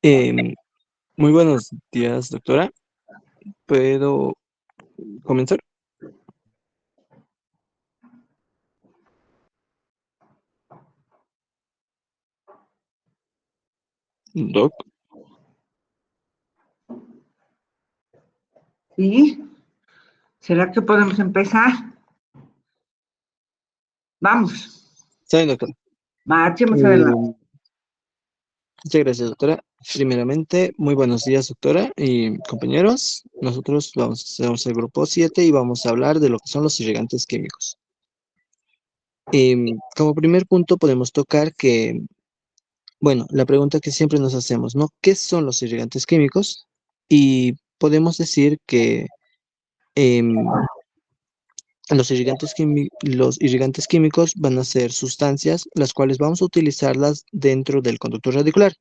Em, Muy buenos días, doctora. ¿Puedo comenzar? Doc, ¿Sí? ¿Será que podemos empezar? Vamos, soy doctor. marchemos adelante. Muchas gracias, doctora. Primeramente, muy buenos días, doctora y compañeros. Nosotros somos el grupo 7 y vamos a hablar de lo que son los irrigantes químicos. Como primer punto podemos tocar que, bueno, la pregunta que siempre nos hacemos, ¿no? ¿Qué son los irrigantes químicos? Y podemos decir que em, los irrigantes químicos van a ser sustancias las cuales vamos a utilizarlas dentro del conducto radicular.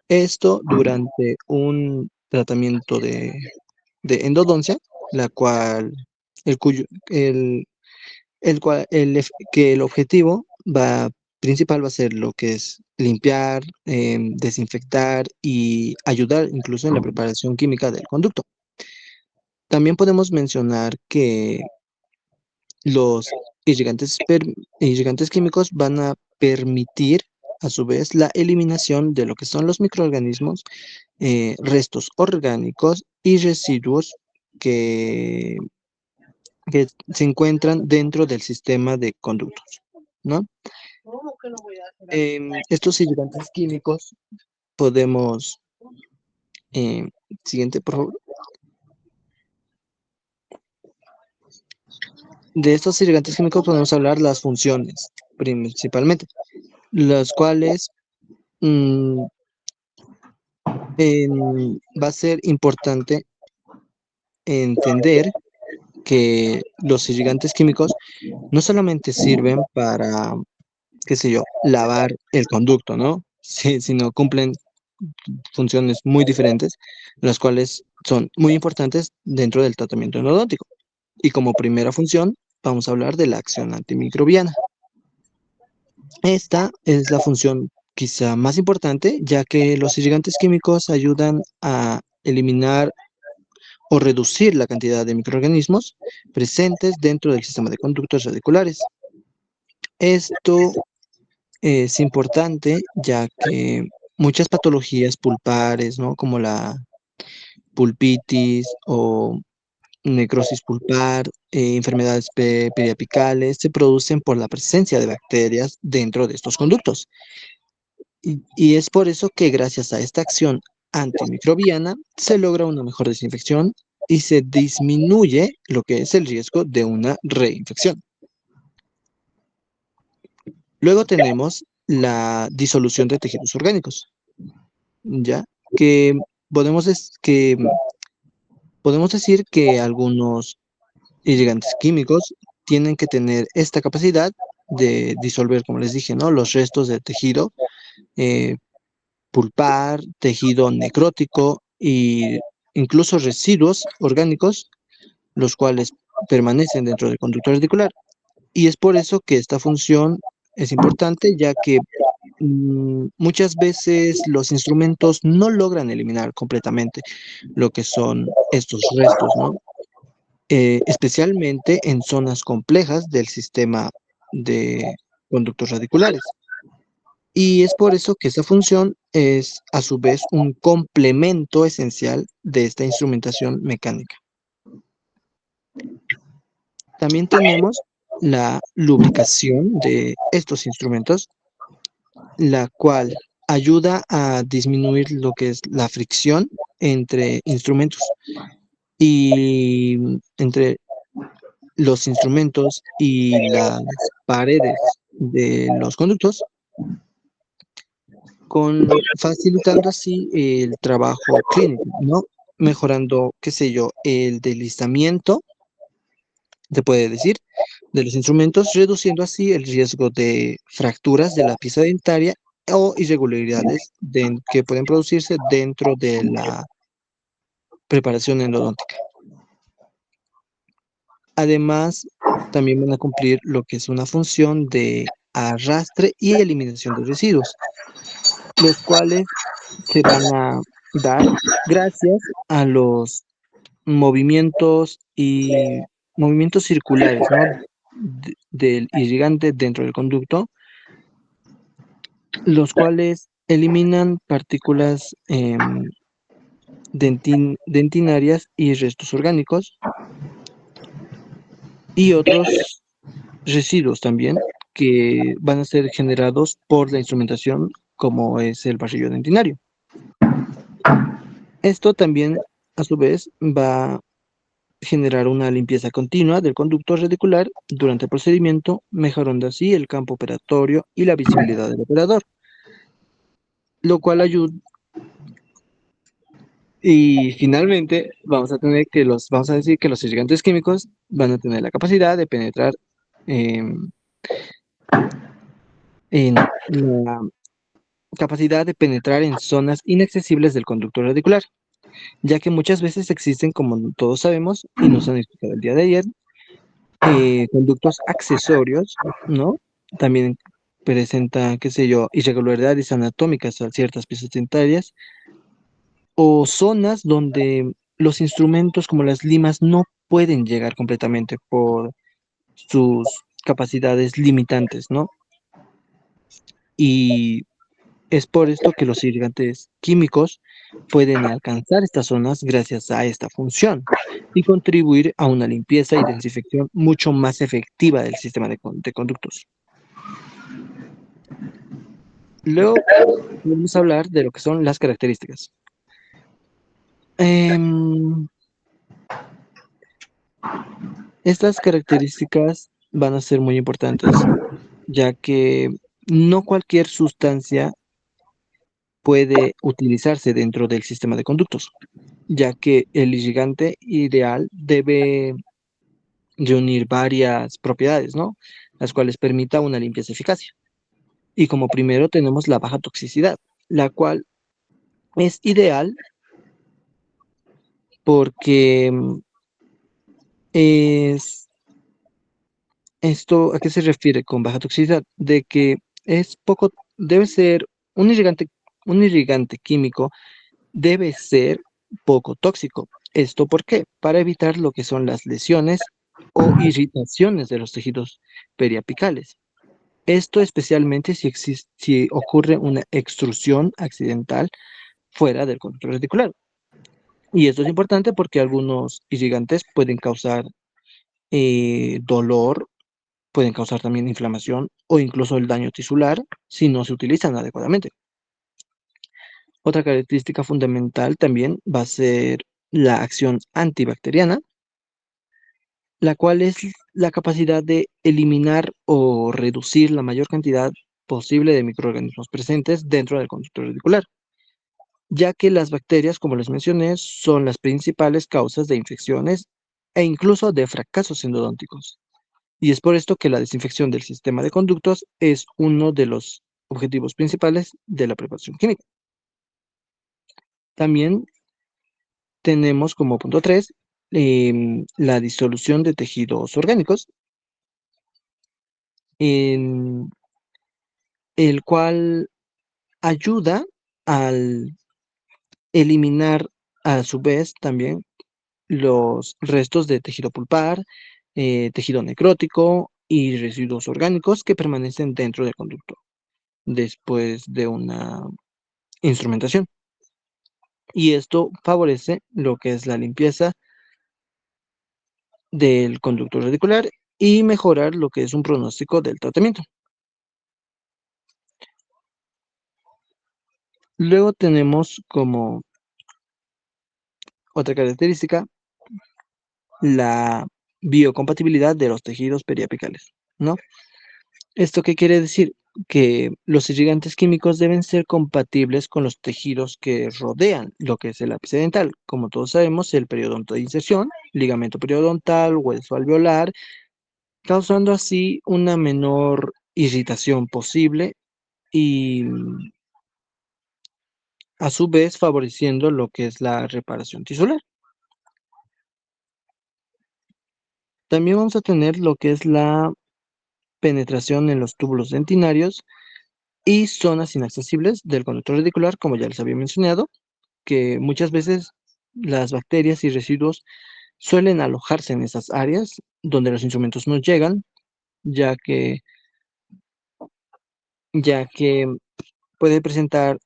Esto durante un tratamiento de endodoncia, la cual, el cuyo, el cual, que el objetivo principal va a ser lo que es limpiar, desinfectar y ayudar incluso en la preparación química del conducto. También podemos mencionar que los irrigantes químicos van a permitir, a su vez, la eliminación de lo que son los microorganismos, restos orgánicos y residuos que, que se encuentran dentro del sistema de conductos, ¿no? Estos irrigantes químicos podemos... em, siguiente, por favor. De estos irrigantes químicos podemos hablar las funciones, principalmente, las cuales mm, va a ser importante entender que los irrigantes químicos no solamente sirven para, qué sé yo, lavar el conducto, ¿no? Sí, sino cumplen funciones muy diferentes, las cuales son muy importantes dentro del tratamiento endodóntico. Y como primera función, vamos a hablar de la acción antimicrobiana. Esta es la función quizá más importante, ya que los irrigantes químicos ayudan a eliminar o reducir la cantidad de microorganismos presentes dentro del sistema de conductos radiculares. Esto es importante ya que muchas patologías pulpares, ¿no? Como la pulpitis o necrosis pulpar, enfermedades periapicales, se producen por la presencia de bacterias dentro de estos conductos. Y es por eso que gracias a esta acción antimicrobiana se logra una mejor desinfección y se disminuye lo que es el riesgo de una reinfección. Luego tenemos la disolución de tejidos orgánicos, ¿ya? Que podemos, podemos decir que algunos irrigantes químicos tienen que tener esta capacidad de disolver, como les dije, ¿no? Los restos de tejido eh, pulpar, tejido necrótico e incluso residuos orgánicos, los cuales permanecen dentro del conducto radicular. Y es por eso que esta función es importante, ya que muchas veces los instrumentos no logran eliminar completamente lo que son estos restos, ¿no? Especialmente en zonas complejas del sistema de conductos radiculares. Y es por eso que esta función es a su vez un complemento esencial de esta instrumentación mecánica. También tenemos la lubricación de estos instrumentos, la cual ayuda a disminuir lo que es la fricción entre instrumentos y entre los instrumentos y las paredes de los conductos, facilitando así el trabajo clínico, ¿no? Mejorando, qué sé yo, el deslizamiento, se puede decir, de los instrumentos, reduciendo así el riesgo de fracturas de la pieza dentaria o irregularidades que pueden producirse dentro de la preparación endodóntica. Además, también van a cumplir lo que es una función de arrastre y eliminación de residuos, los cuales se van a dar gracias a los movimientos y movimientos circulares, ¿no? Del irrigante dentro del conducto, los cuales eliminan partículas dentinarias y restos orgánicos y otros residuos también que van a ser generados por la instrumentación como es el barrillo dentinario. Esto también, a su vez, va a generar una limpieza continua del conducto radicular durante el procedimiento, mejorando así el campo operatorio y la visibilidad del operador, lo cual ayuda. Y finalmente vamos a decir que los irrigantes químicos van a tener la capacidad de penetrar em, la capacidad de penetrar en zonas inaccesibles del conducto radicular, ya que muchas veces existen, como todos sabemos, y nos han explicado el día de ayer, conductos accesorios, ¿no? También presenta, qué sé yo, irregularidades anatómicas a ciertas piezas dentarias o zonas donde los instrumentos como las limas no pueden llegar completamente por sus capacidades limitantes, ¿no? Y es por esto que los irrigantes químicos pueden alcanzar estas zonas gracias a esta función y contribuir a una limpieza y desinfección mucho más efectiva del sistema de conductos. Luego vamos a hablar de lo que son las características. Em, Estas características van a ser muy importantes, ya que no cualquier sustancia puede utilizarse dentro del sistema de conductos, ya que el irrigante ideal debe reunir varias propiedades, ¿no? Las cuales permita una limpieza eficaz. Y como primero tenemos la baja toxicidad, la cual es ideal porque es esto, ¿a qué se refiere con baja toxicidad? De que es poco, debe ser un irrigante químico debe ser poco tóxico. ¿Esto por qué? Para evitar lo que son las lesiones o irritaciones de los tejidos periapicales. Esto especialmente si ocurre una extrusión accidental fuera del conducto reticular. Y esto es importante porque algunos irrigantes pueden causar dolor, pueden causar también inflamación o incluso el daño tisular si no se utilizan adecuadamente. Otra característica fundamental también va a ser la acción antibacteriana, la cual es la capacidad de eliminar o reducir la mayor cantidad posible de microorganismos presentes dentro del conducto radicular, ya que las bacterias, como les mencioné, son las principales causas de infecciones e incluso de fracasos endodónticos. Y es por esto que la desinfección del sistema de conductos es uno de los objetivos principales de la preparación química. También tenemos como punto 3 la disolución de tejidos orgánicos, en el cual ayuda al eliminar a su vez también los restos de tejido pulpar, tejido necrótico y residuos orgánicos que permanecen dentro del conducto después de una instrumentación. Y esto favorece lo que es la limpieza del conducto radicular y mejorar lo que es un pronóstico del tratamiento. Luego tenemos como otra característica la biocompatibilidad de los tejidos periapicales, ¿no? ¿Esto qué quiere decir? Que los irrigantes químicos deben ser compatibles con los tejidos que rodean lo que es el ápice dental. Como todos sabemos, el periodonto de inserción, ligamento periodontal, hueso alveolar, causando así una menor irritación posible y a su vez favoreciendo lo que es la reparación tisular. También vamos a tener lo que es la penetración en los túbulos dentinarios, y zonas inaccesibles del conducto radicular, como ya les había mencionado, que muchas veces las bacterias y residuos suelen alojarse en esas áreas donde los instrumentos no llegan, ya que, ya que puede presentar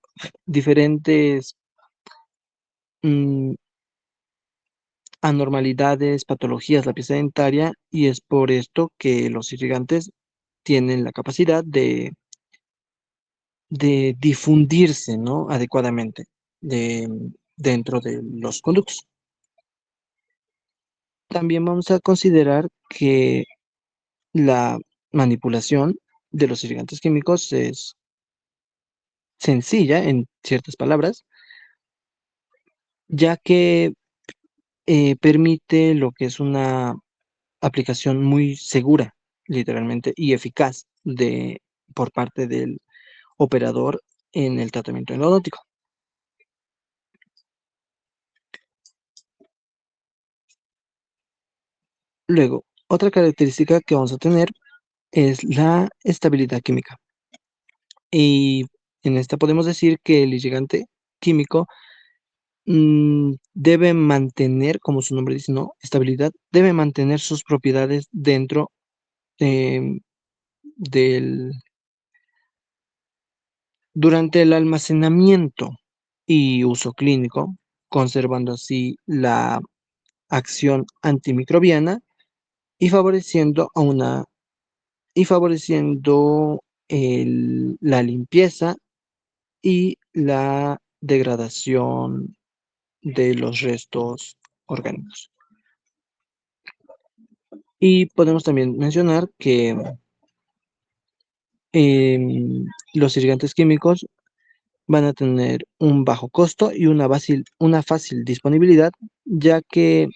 diferentes anormalidades, patologías la pieza dentaria, y es por esto que los irrigantes tienen la capacidad de difundirse, ¿no? Adecuadamente de, dentro de los conductos. También vamos a considerar que la manipulación de los irrigantes químicos es sencilla en ciertas palabras, ya que permite lo que es una aplicación muy segura, literalmente, y eficaz por parte del operador en el tratamiento endodóntico. Luego, otra característica que vamos a tener es la estabilidad química. Y en esta podemos decir que el irrigante químico debe mantener, como su nombre dice, ¿no? Estabilidad, debe mantener sus propiedades dentro em, del, durante el almacenamiento y uso clínico, conservando así la acción antimicrobiana y favoreciendo la limpieza y la degradación de los restos orgánicos. Y podemos también mencionar que los irrigantes químicos van a tener un bajo costo y una fácil disponibilidad, ya que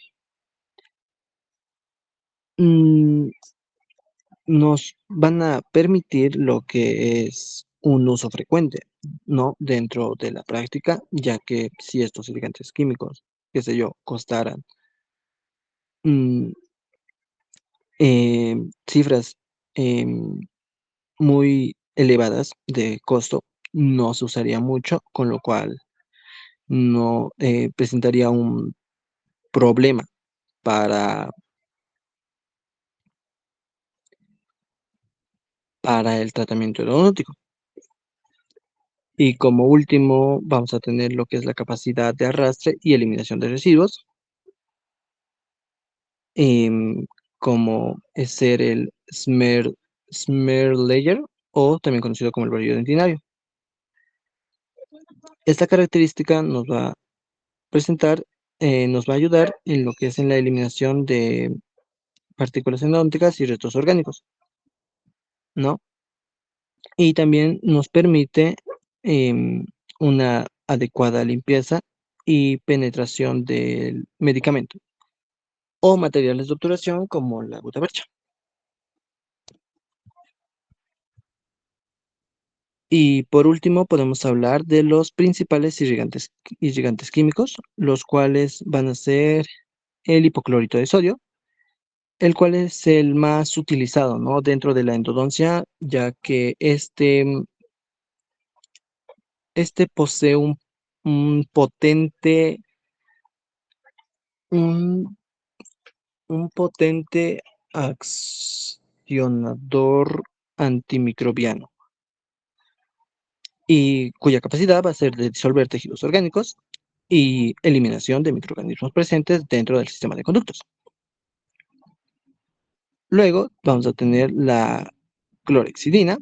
mm, nos van a permitir lo que es un uso frecuente, ¿no? Dentro de la práctica, ya que si estos irrigantes químicos, qué sé yo, costaran mm, cifras muy elevadas de costo, no se usaría mucho, con lo cual no presentaría un problema para, para el tratamiento endodóntico. Y como último, vamos a tener lo que es la capacidad de arrastre y eliminación de residuos, em, como es ser el smear layer, o también conocido como el barrido dentinario. Esta característica nos va a ayudar en lo que es en la eliminación de partículas endodónticas y restos orgánicos, ¿no? Y también nos permite una adecuada limpieza y penetración del medicamento o materiales de obturación como la gutapercha. Y por último, podemos hablar de los principales irrigantes químicos, los cuales van a ser el hipoclorito de sodio, el cual es el más utilizado, ¿no? Dentro de la endodoncia, ya que este posee un potente, un, un potente accionador antimicrobiano, y cuya capacidad va a ser de disolver tejidos orgánicos y eliminación de microorganismos presentes dentro del sistema de conductos. Luego vamos a tener la clorexidina,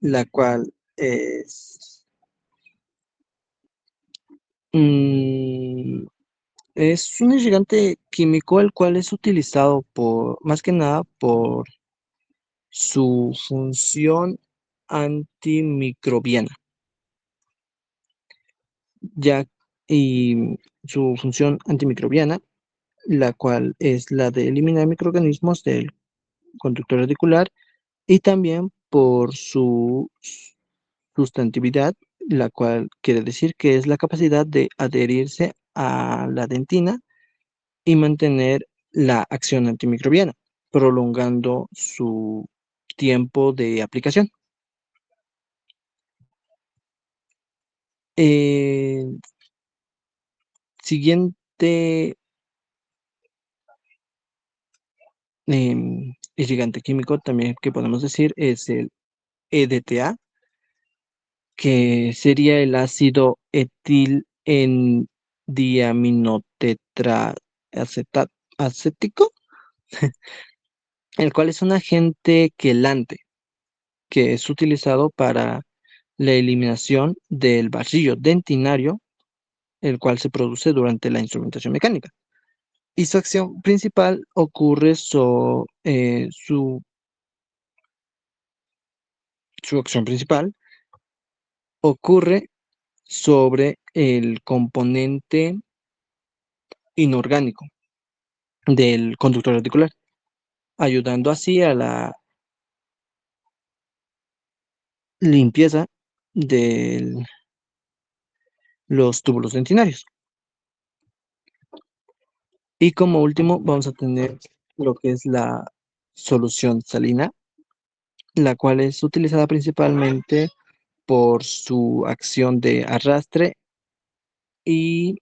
la cual mm, es un irrigante químico el cual es utilizado más que nada por su función antimicrobiana, ya y su función antimicrobiana, la cual es la de eliminar microorganismos del conducto radicular, y también por su sustantividad, la cual quiere decir que es la capacidad de adherirse a la dentina y mantener la acción antimicrobiana, prolongando su tiempo de aplicación. Siguiente irrigante químico también que podemos decir es el EDTA, que sería el ácido etil en diaminotetraacético, el cual es un agente quelante que es utilizado para la eliminación del barrillo dentinario, el cual se produce durante la instrumentación mecánica. Y su acción principal ocurre su acción principal ocurre sobre el componente inorgánico del conductor reticular, ayudando así a la limpieza de los túbulos dentinarios. Y como último vamos a tener lo que es la solución salina, la cual es utilizada principalmente por su acción de arrastre y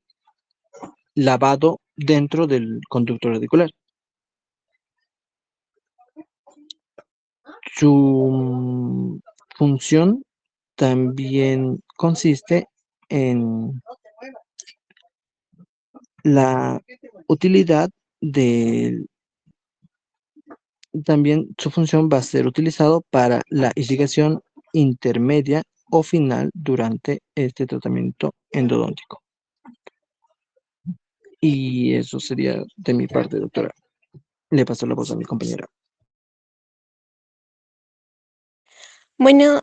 lavado dentro del conducto radicular. Su función también consiste en la utilidad de, también su función va a ser utilizado para la irrigación intermedia o final durante este tratamiento endodóntico. Y eso sería de mi parte, doctora. Le paso la voz a mi compañera. Bueno,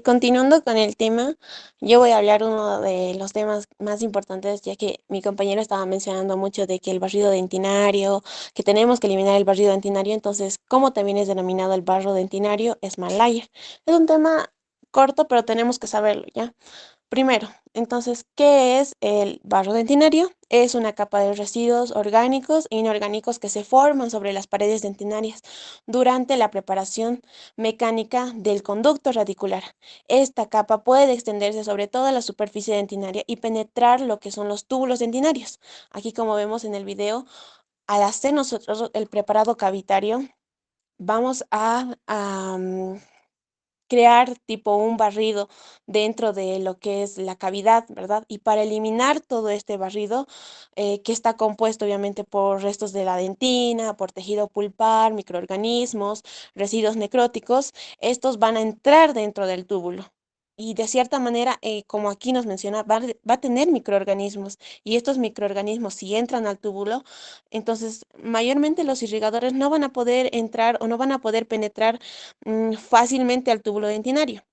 continuando con el tema, yo voy a hablar uno de los temas más importantes, ya que mi compañero estaba mencionando mucho de que el barrido dentinario, que tenemos que eliminar el barrido dentinario, entonces, ¿cómo también es denominado el barro dentinario? Es Malaya. Es un tema corto, pero tenemos que saberlo, ¿ya? Primero, entonces, ¿qué es el barro dentinario? Es una capa de residuos orgánicos e inorgánicos que se forman sobre las paredes dentinarias durante la preparación mecánica del conducto radicular. Esta capa puede extenderse sobre toda la superficie dentinaria y penetrar lo que son los túbulos dentinarios. Aquí, como vemos en el video, al hacer nosotros el preparado cavitario, vamos a crear tipo un barrido dentro de lo que es la cavidad, ¿verdad? Y para eliminar todo este barrido, que está compuesto obviamente por restos de la dentina, por tejido pulpar, microorganismos, residuos necróticos, estos van a entrar dentro del túbulo. Y de cierta manera, como aquí nos menciona, va a tener microorganismos. Y estos microorganismos, si entran al túbulo, entonces mayormente los irrigadores no van a poder entrar o no van a poder penetrar fácilmente al túbulo dentinario.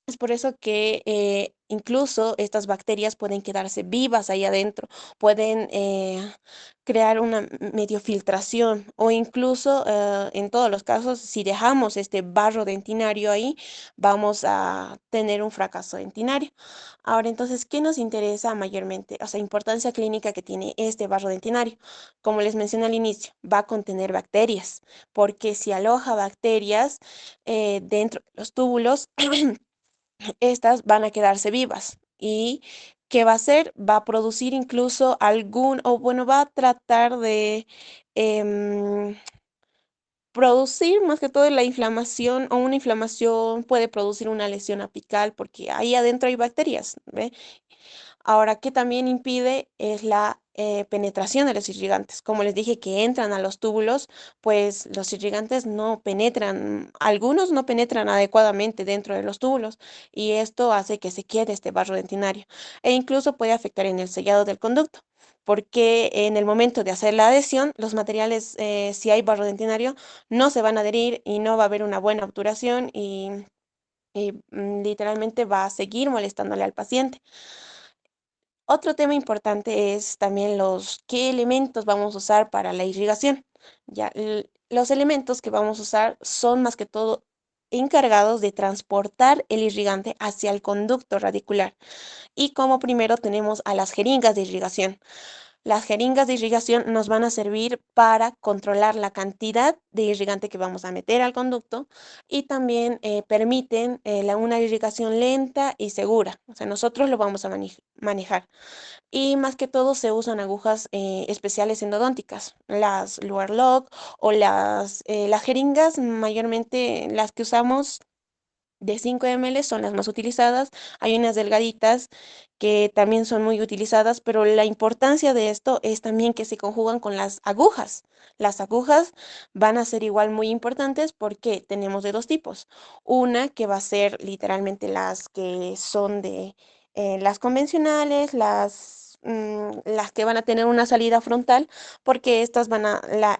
Es por eso que incluso estas bacterias pueden quedarse vivas ahí adentro, pueden crear una medio filtración o incluso en todos los casos, si dejamos este barro dentinario ahí, vamos a tener un fracaso dentinario. Ahora, entonces, ¿qué nos interesa mayormente? O sea, importancia clínica que tiene este barro dentinario. Como les mencioné al inicio, va a contener bacterias, porque si aloja bacterias dentro de los túbulos, estas van a quedarse vivas. ¿Y qué va a hacer? Va a producir incluso algún, o bueno, va a tratar de em, producir más que todo la inflamación, o una inflamación puede producir una lesión apical porque ahí adentro hay bacterias, ¿ve? Ahora, ¿qué también impide es la penetración de los irrigantes? Como les dije que entran a los túbulos, pues los irrigantes no penetran, algunos no penetran adecuadamente dentro de los túbulos y esto hace que se quede este barro dentinario e incluso puede afectar en el sellado del conducto. Porque en el momento de hacer la adhesión, los materiales, si hay barro dentinario, no se van a adherir y no va a haber una buena obturación y literalmente va a seguir molestándole al paciente. Otro tema importante es también qué elementos vamos a usar para la irrigación. Ya, los elementos que vamos a usar son más que todo encargados de transportar el irrigante hacia el conducto radicular. Y como primero tenemos a las jeringas de irrigación. Las jeringas de irrigación nos van a servir para controlar la cantidad de irrigante que vamos a meter al conducto y también permiten una irrigación lenta y segura. O sea, nosotros lo vamos a manejar. Y más que todo se usan agujas especiales endodónticas, las Luer Lock o las jeringas, mayormente las que usamos de 5 ml son las más utilizadas. Hay unas delgaditas que también son muy utilizadas, pero la importancia de esto es también que se conjugan con las agujas. Las agujas van a ser igual muy importantes porque tenemos de dos tipos. Una que va a ser literalmente las que son de las convencionales, las que van a tener una salida frontal, porque estas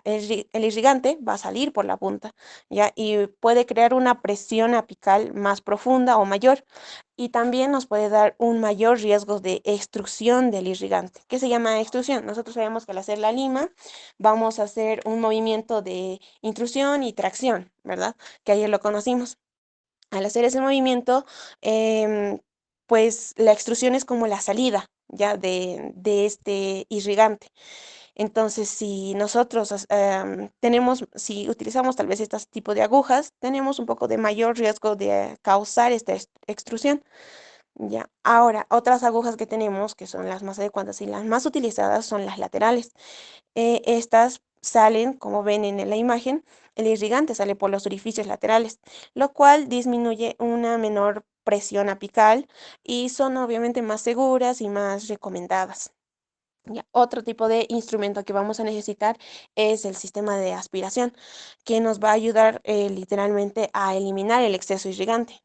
el irrigante va a salir por la punta. ¿Ya? Y puede crear una presión apical más profunda o mayor. Y también nos puede dar un mayor riesgo de extrusión del irrigante. ¿Qué se llama extrusión? Nosotros sabemos que al hacer la lima vamos a hacer un movimiento de intrusión y tracción, ¿verdad? Que ayer lo conocimos. Al hacer ese movimiento, em, pues la extrusión es como la salida ya de este irrigante. Entonces, si nosotros si utilizamos tal vez este tipo de agujas, tenemos un poco de mayor riesgo de causar esta extrusión. Ya. Ahora, otras agujas que tenemos, que son las más adecuadas y las más utilizadas, son las laterales. Estas salen, como ven en la imagen, el irrigante sale por los orificios laterales, lo cual disminuye una menor presión apical y son obviamente más seguras y más recomendadas. Ya, otro tipo de instrumento que vamos a necesitar es el sistema de aspiración, que nos va a ayudar literalmente a eliminar el exceso irrigante.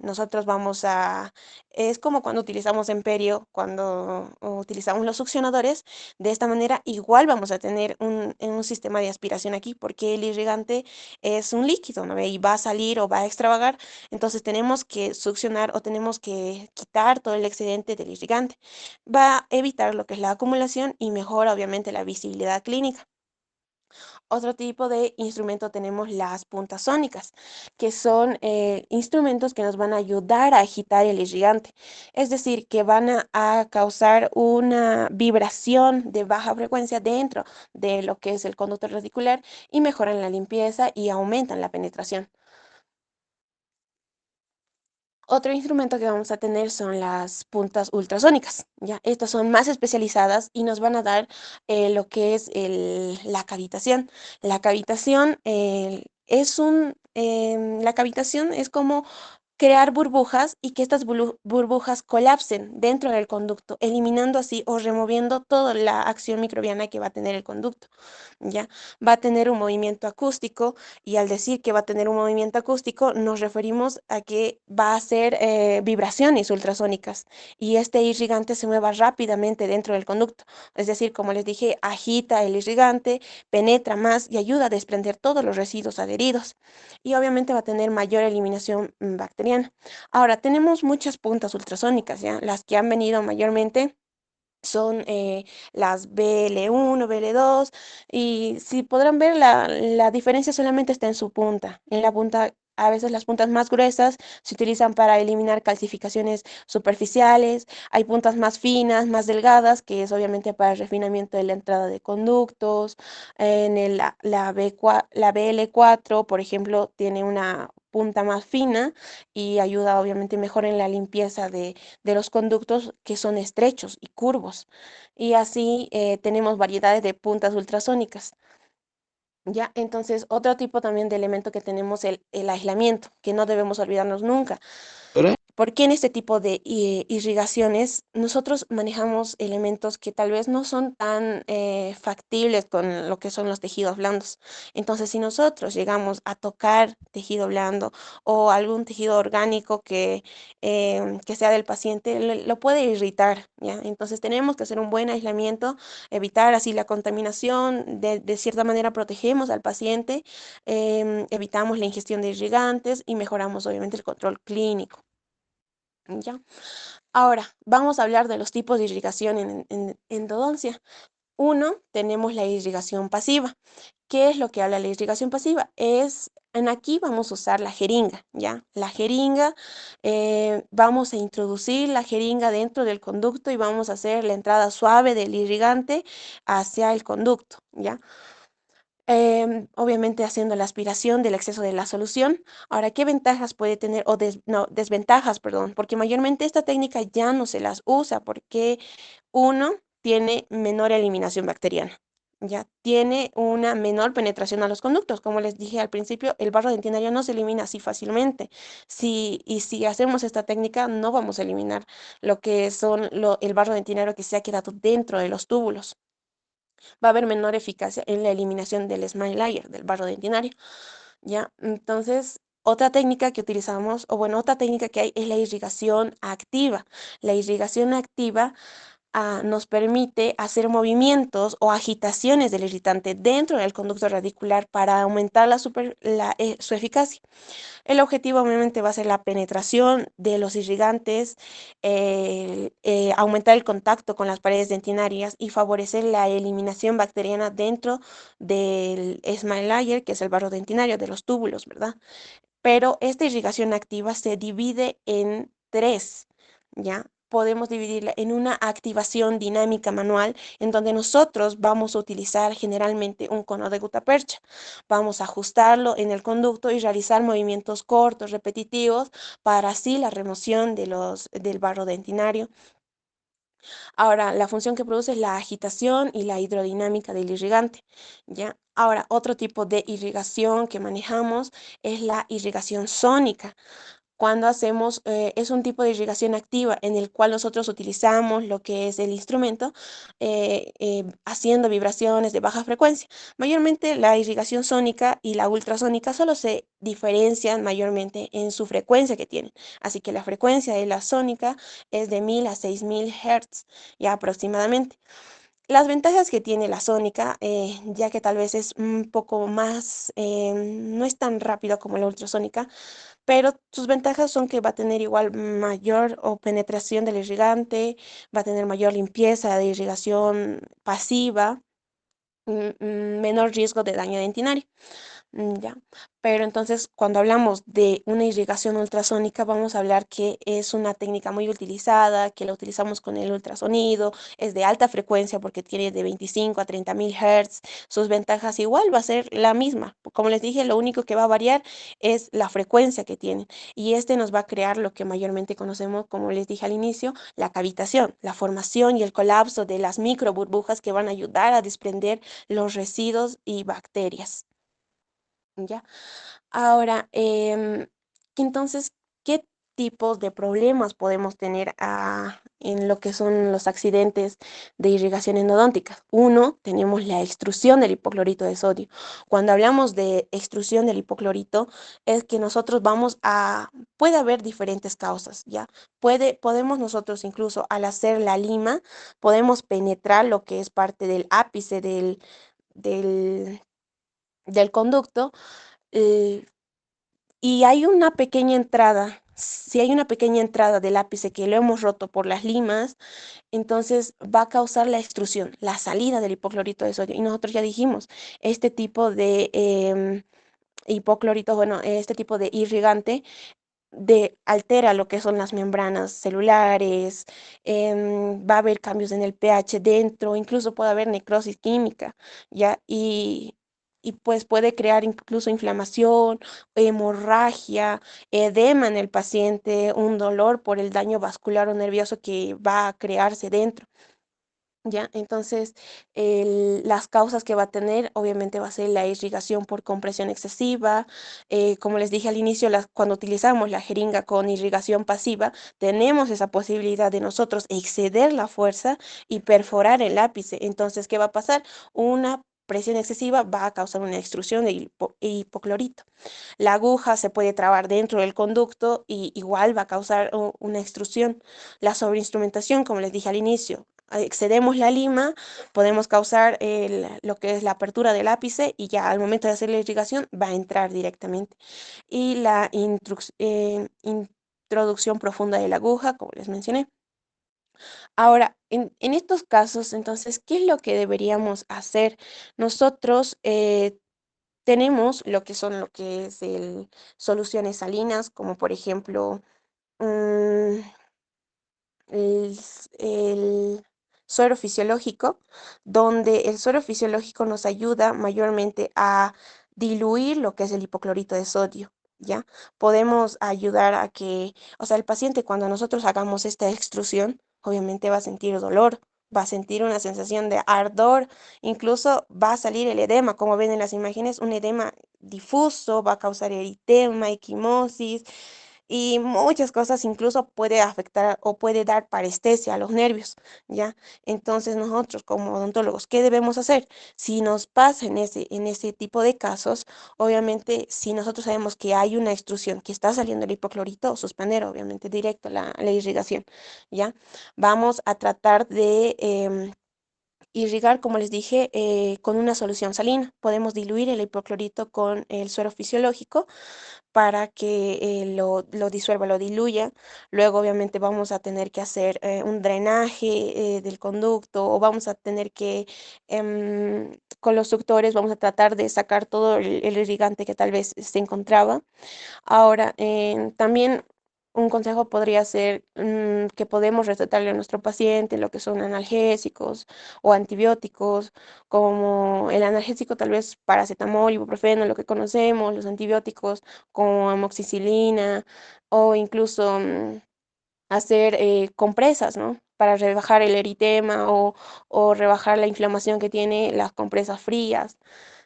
Es como cuando utilizamos Emperio, cuando utilizamos los succionadores, de esta manera igual vamos a tener un sistema de aspiración aquí, porque el irrigante es un líquido, ¿no ve? Y va a salir o va a extravagar, entonces tenemos que succionar o tenemos que quitar todo el excedente del irrigante. Va a evitar lo que es la acumulación y mejora obviamente la visibilidad clínica. Otro tipo de instrumento tenemos las puntas sónicas, que son instrumentos que nos van a ayudar a agitar el irrigante, es decir, que van a causar una vibración de baja frecuencia dentro de lo que es el conducto radicular y mejoran la limpieza y aumentan la penetración. Otro instrumento que vamos a tener son las puntas ultrasónicas, ¿ya? Estas son más especializadas y nos van a dar lo que es la cavitación. La cavitación la cavitación es como crear burbujas y que estas burbujas colapsen dentro del conducto, eliminando así o removiendo toda la acción microbiana que va a tener el conducto, ¿ya? Va a tener un movimiento acústico y al decir que va a tener un movimiento acústico nos referimos a que va a hacer vibraciones ultrasónicas y este irrigante se mueva rápidamente dentro del conducto. Es decir, como les dije, agita el irrigante, penetra más y ayuda a desprender todos los residuos adheridos y obviamente va a tener mayor eliminación bacteriana. Ahora, tenemos muchas puntas ultrasónicas, ¿ya? Las que han venido mayormente son las BL1, BL2, y si podrán ver, la diferencia solamente está en su punta. En la punta, a veces las puntas más gruesas se utilizan para eliminar calcificaciones superficiales, hay puntas más finas, más delgadas, que es obviamente para el refinamiento de la entrada de conductos. La BL4, por ejemplo, tiene una punta más fina y ayuda obviamente mejor en la limpieza de los conductos que son estrechos y curvos. Y así tenemos variedades de puntas ultrasónicas. ¿Ya? Entonces, otro tipo también de elemento que tenemos el aislamiento, que no debemos olvidarnos nunca. Ahora, Porque en este tipo de irrigaciones nosotros manejamos elementos que tal vez no son tan factibles con lo que son los tejidos blandos. Entonces, si nosotros llegamos a tocar tejido blando o algún tejido orgánico que sea del paciente, lo puede irritar, ¿ya? Entonces, tenemos que hacer un buen aislamiento, evitar así la contaminación, de cierta manera protegemos al paciente, evitamos la ingestión de irrigantes y mejoramos obviamente el control clínico. ¿Ya? Ahora, vamos a hablar de los tipos de irrigación en endodoncia. Uno, tenemos la irrigación pasiva, ¿qué es lo que habla la irrigación pasiva? En aquí vamos a usar la jeringa, ¿ya? La jeringa, vamos a introducir la jeringa dentro del conducto y vamos a hacer la entrada suave del irrigante hacia el conducto, ¿ya? Obviamente haciendo la aspiración del exceso de la solución. Ahora, ¿qué ventajas puede tener o no, desventajas, perdón? Porque mayormente esta técnica ya no se las usa porque uno tiene menor eliminación bacteriana, ya tiene una menor penetración a los conductos. Como les dije al principio, el barro dentinario no se elimina así fácilmente. Si hacemos esta técnica, no vamos a eliminar lo que son el barro dentinario que se ha quedado dentro de los túbulos. Va a haber menor eficacia en la eliminación del smile layer, del barro dentinario, ¿ya? Entonces, otra técnica que utilizamos, o bueno, otra técnica que hay es la irrigación activa. La irrigación activa nos permite hacer movimientos o agitaciones del irritante dentro del conducto radicular para aumentar su eficacia. El objetivo obviamente va a ser la penetración de los irrigantes, aumentar el contacto con las paredes dentinarias y favorecer la eliminación bacteriana dentro del smile layer, que es el barro dentinario de los túbulos, ¿verdad? Pero esta irrigación activa se divide en tres, ¿ya? Podemos dividirla en una activación dinámica manual, en donde nosotros vamos a utilizar generalmente un cono de gutapercha. Vamos a ajustarlo en el conducto y realizar movimientos cortos, repetitivos, para así la remoción del barro dentinario. Ahora, la función que produce es la agitación y la hidrodinámica del irrigante, ¿ya? Ahora, otro tipo de irrigación que manejamos es la irrigación sónica. Cuando hacemos, es un tipo de irrigación activa en el cual nosotros utilizamos lo que es el instrumento haciendo vibraciones de baja frecuencia. Mayormente la irrigación sónica y la ultrasónica solo se diferencian mayormente en su frecuencia que tienen. Así que la frecuencia de la sónica es de 1000 a 6000 Hz ya aproximadamente. Las ventajas que tiene la sónica, ya que tal vez es un poco más, no es tan rápido como la ultrasónica, pero sus ventajas son que va a tener igual mayor o penetración del irrigante, va a tener mayor limpieza de irrigación pasiva, menor riesgo de daño dentinario. Ya. Pero entonces, cuando hablamos de una irrigación ultrasónica, vamos a hablar que es una técnica muy utilizada, que la utilizamos con el ultrasonido, es de alta frecuencia porque tiene de 25 a 30.000 Hz. Sus ventajas igual va a ser la misma. Como les dije, lo único que va a variar es la frecuencia que tienen. Y este nos va a crear lo que mayormente conocemos, como les dije al inicio, la cavitación, la formación y el colapso de las microburbujas que van a ayudar a desprender los residuos y bacterias. ¿Ya? Ahora, entonces, ¿qué tipos de problemas podemos tener en lo que son los accidentes de irrigación endodóntica? Uno, tenemos la extrusión del hipoclorito de sodio. Cuando hablamos de extrusión del hipoclorito, es que nosotros puede haber diferentes causas, ¿ya? Podemos nosotros incluso al hacer la lima, podemos penetrar lo que es parte del ápice del, del conducto eh, y hay una pequeña entrada. Si hay una pequeña entrada del ápice que lo hemos roto por las limas, entonces va a causar la extrusión, la salida del hipoclorito de sodio. Y nosotros ya dijimos, este tipo de hipoclorito, bueno, este tipo de irrigante altera lo que son las membranas celulares, va a haber cambios en el pH dentro, incluso puede haber necrosis química, ¿ya? Y pues puede crear incluso inflamación, hemorragia, edema en el paciente, un dolor por el daño vascular o nervioso que va a crearse dentro. ¿Ya? Entonces, las causas que va a tener, obviamente, va a ser la irrigación por compresión excesiva. Como les dije al inicio, cuando utilizamos la jeringa con irrigación pasiva, tenemos esa posibilidad de nosotros exceder la fuerza y perforar el ápice. Entonces, ¿qué va a pasar? Una presión excesiva va a causar una extrusión de hipoclorito. La aguja se puede trabar dentro del conducto y igual va a causar una extrusión. La sobreinstrumentación, como les dije al inicio, excedemos la lima, podemos causar lo que es la apertura del ápice y ya al momento de hacer la irrigación va a entrar directamente. Y la introducción profunda de la aguja, como les mencioné. Ahora, en estos casos, entonces, ¿qué es lo que deberíamos hacer? Nosotros tenemos lo que es soluciones salinas, como por ejemplo, mm, el suero fisiológico, donde el suero fisiológico nos ayuda mayormente a diluir lo que es el hipoclorito de sodio, ¿ya? Podemos ayudar a que, o sea, el paciente cuando nosotros hagamos esta extrusión, obviamente va a sentir dolor, va a sentir una sensación de ardor, incluso va a salir el edema, como ven en las imágenes, un edema difuso, va a causar eritema, equimosis, y muchas cosas, incluso puede afectar o puede dar parestesia a los nervios, ¿ya? Entonces nosotros como odontólogos, ¿qué debemos hacer? Si nos pasa en ese tipo de casos, obviamente si nosotros sabemos que hay una extrusión que está saliendo el hipoclorito, suspender obviamente directo la irrigación, ¿ya? Vamos a tratar de irrigar, como les dije, con una solución salina. Podemos diluir el hipoclorito con el suero fisiológico para que lo disuelva, lo diluya. Luego, obviamente, vamos a tener que hacer un drenaje del conducto o vamos a tener que, con los suctores, vamos a tratar de sacar todo el irrigante que tal vez se encontraba. Ahora, también un consejo podría ser que podemos recetarle a nuestro paciente lo que son analgésicos o antibióticos, como el analgésico tal vez paracetamol, ibuprofeno, lo que conocemos, los antibióticos como amoxicilina o incluso hacer compresas, ¿no? Para rebajar el eritema o rebajar la inflamación que tiene las compresas frías.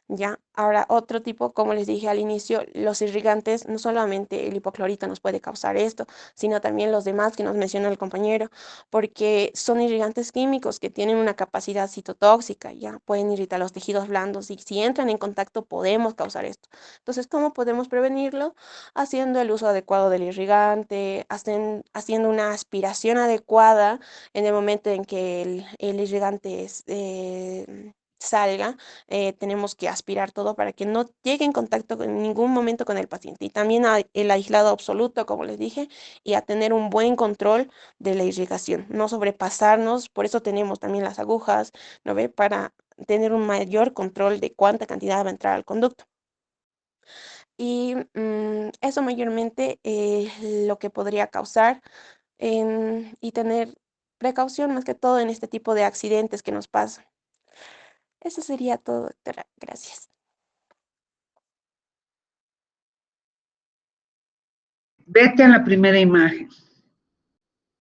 Ya, ahora otro tipo, como les dije al inicio, los irrigantes, no solamente el hipoclorito nos puede causar esto, sino también los demás que nos mencionó el compañero, porque son irrigantes químicos que tienen una capacidad citotóxica, ya pueden irritar los tejidos blandos y si entran en contacto podemos causar esto. Entonces, ¿cómo podemos prevenirlo? Haciendo el uso adecuado del irrigante, haciendo una aspiración adecuada en el momento en que el irrigante salga, tenemos que aspirar todo para que no llegue en contacto en ningún momento con el paciente. Y también el aislado absoluto, como les dije, y a tener un buen control de la irrigación, no sobrepasarnos. Por eso tenemos también las agujas, ¿no ve? Para tener un mayor control de cuánta cantidad va a entrar al conducto. Y eso mayormente es lo que podría causar y tener precaución más que todo en este tipo de accidentes que nos pasan. Eso sería todo, doctora. Gracias. Vete a la primera imagen.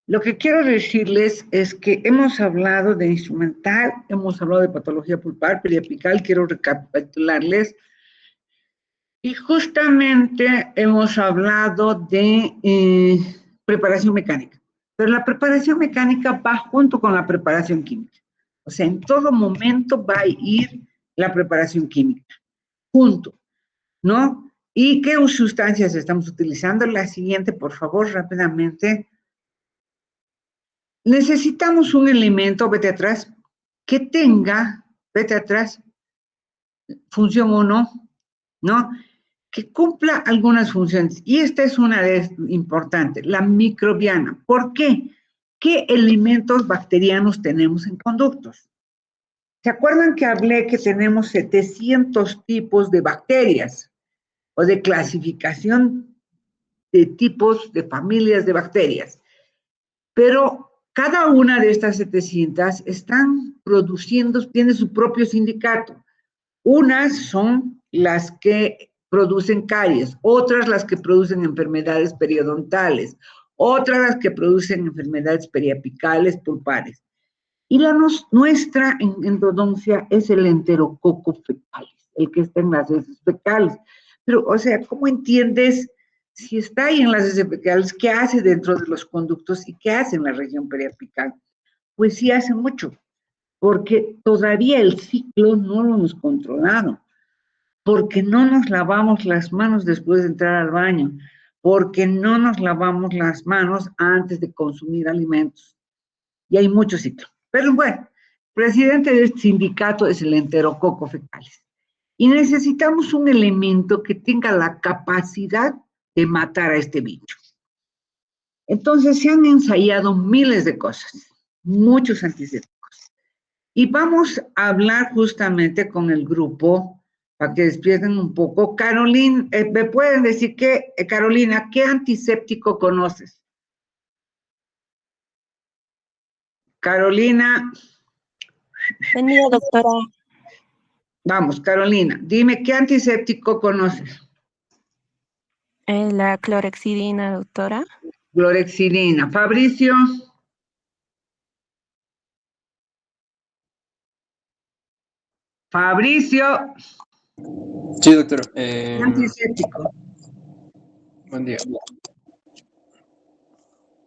Lo que quiero decirles es que hemos hablado de instrumental, hemos hablado de patología pulpar, periapical, quiero recapitularles. Y justamente hemos hablado de preparación mecánica. Pero la preparación mecánica va junto con la preparación química. O sea, en todo momento va a ir la preparación química, junto, ¿no? ¿Y qué sustancias estamos utilizando? La siguiente, por favor, rápidamente. Necesitamos un elemento, vete atrás, que tenga, vete atrás, función 1, ¿no? Que cumpla algunas funciones. Y esta es una de importante, la microbiana. ¿Por qué? ¿Qué elementos bacterianos tenemos en conductos? ¿Se acuerdan que hablé que tenemos 700 tipos de bacterias o de clasificación de tipos de familias de bacterias? Pero cada una de estas 700 están produciendo, tiene su propio sindicato. Unas son las que producen caries, otras las que producen enfermedades periodontales, otras las que producen enfermedades periapicales, pulpares. Y nuestra endodoncia es el enterococo fecalis, el que está en las heces fecales. Pero, o sea, ¿cómo entiendes si está ahí en las heces fecales, qué hace dentro de los conductos y qué hace en la región periapical? Pues sí hace mucho, porque todavía el ciclo no lo hemos controlado, porque no nos lavamos las manos después de entrar al baño, porque no nos lavamos las manos antes de consumir alimentos. Y hay mucho ciclo. Pero bueno, el presidente de este sindicato es el enterococo fecalis. Y necesitamos un elemento que tenga la capacidad de matar a este bicho. Entonces se han ensayado miles de cosas, muchos antisépticos. Y vamos a hablar justamente con el grupo para que despierten un poco. Carolina, ¿me pueden decir Carolina, qué antiséptico conoces? Carolina, Tenía, doctora. vamos, Carolina, dime, ¿qué antiséptico conoces? La clorexidina, doctora. Clorexidina. Fabricio. Fabricio, Sí, doctora. antiséptico. Buen día.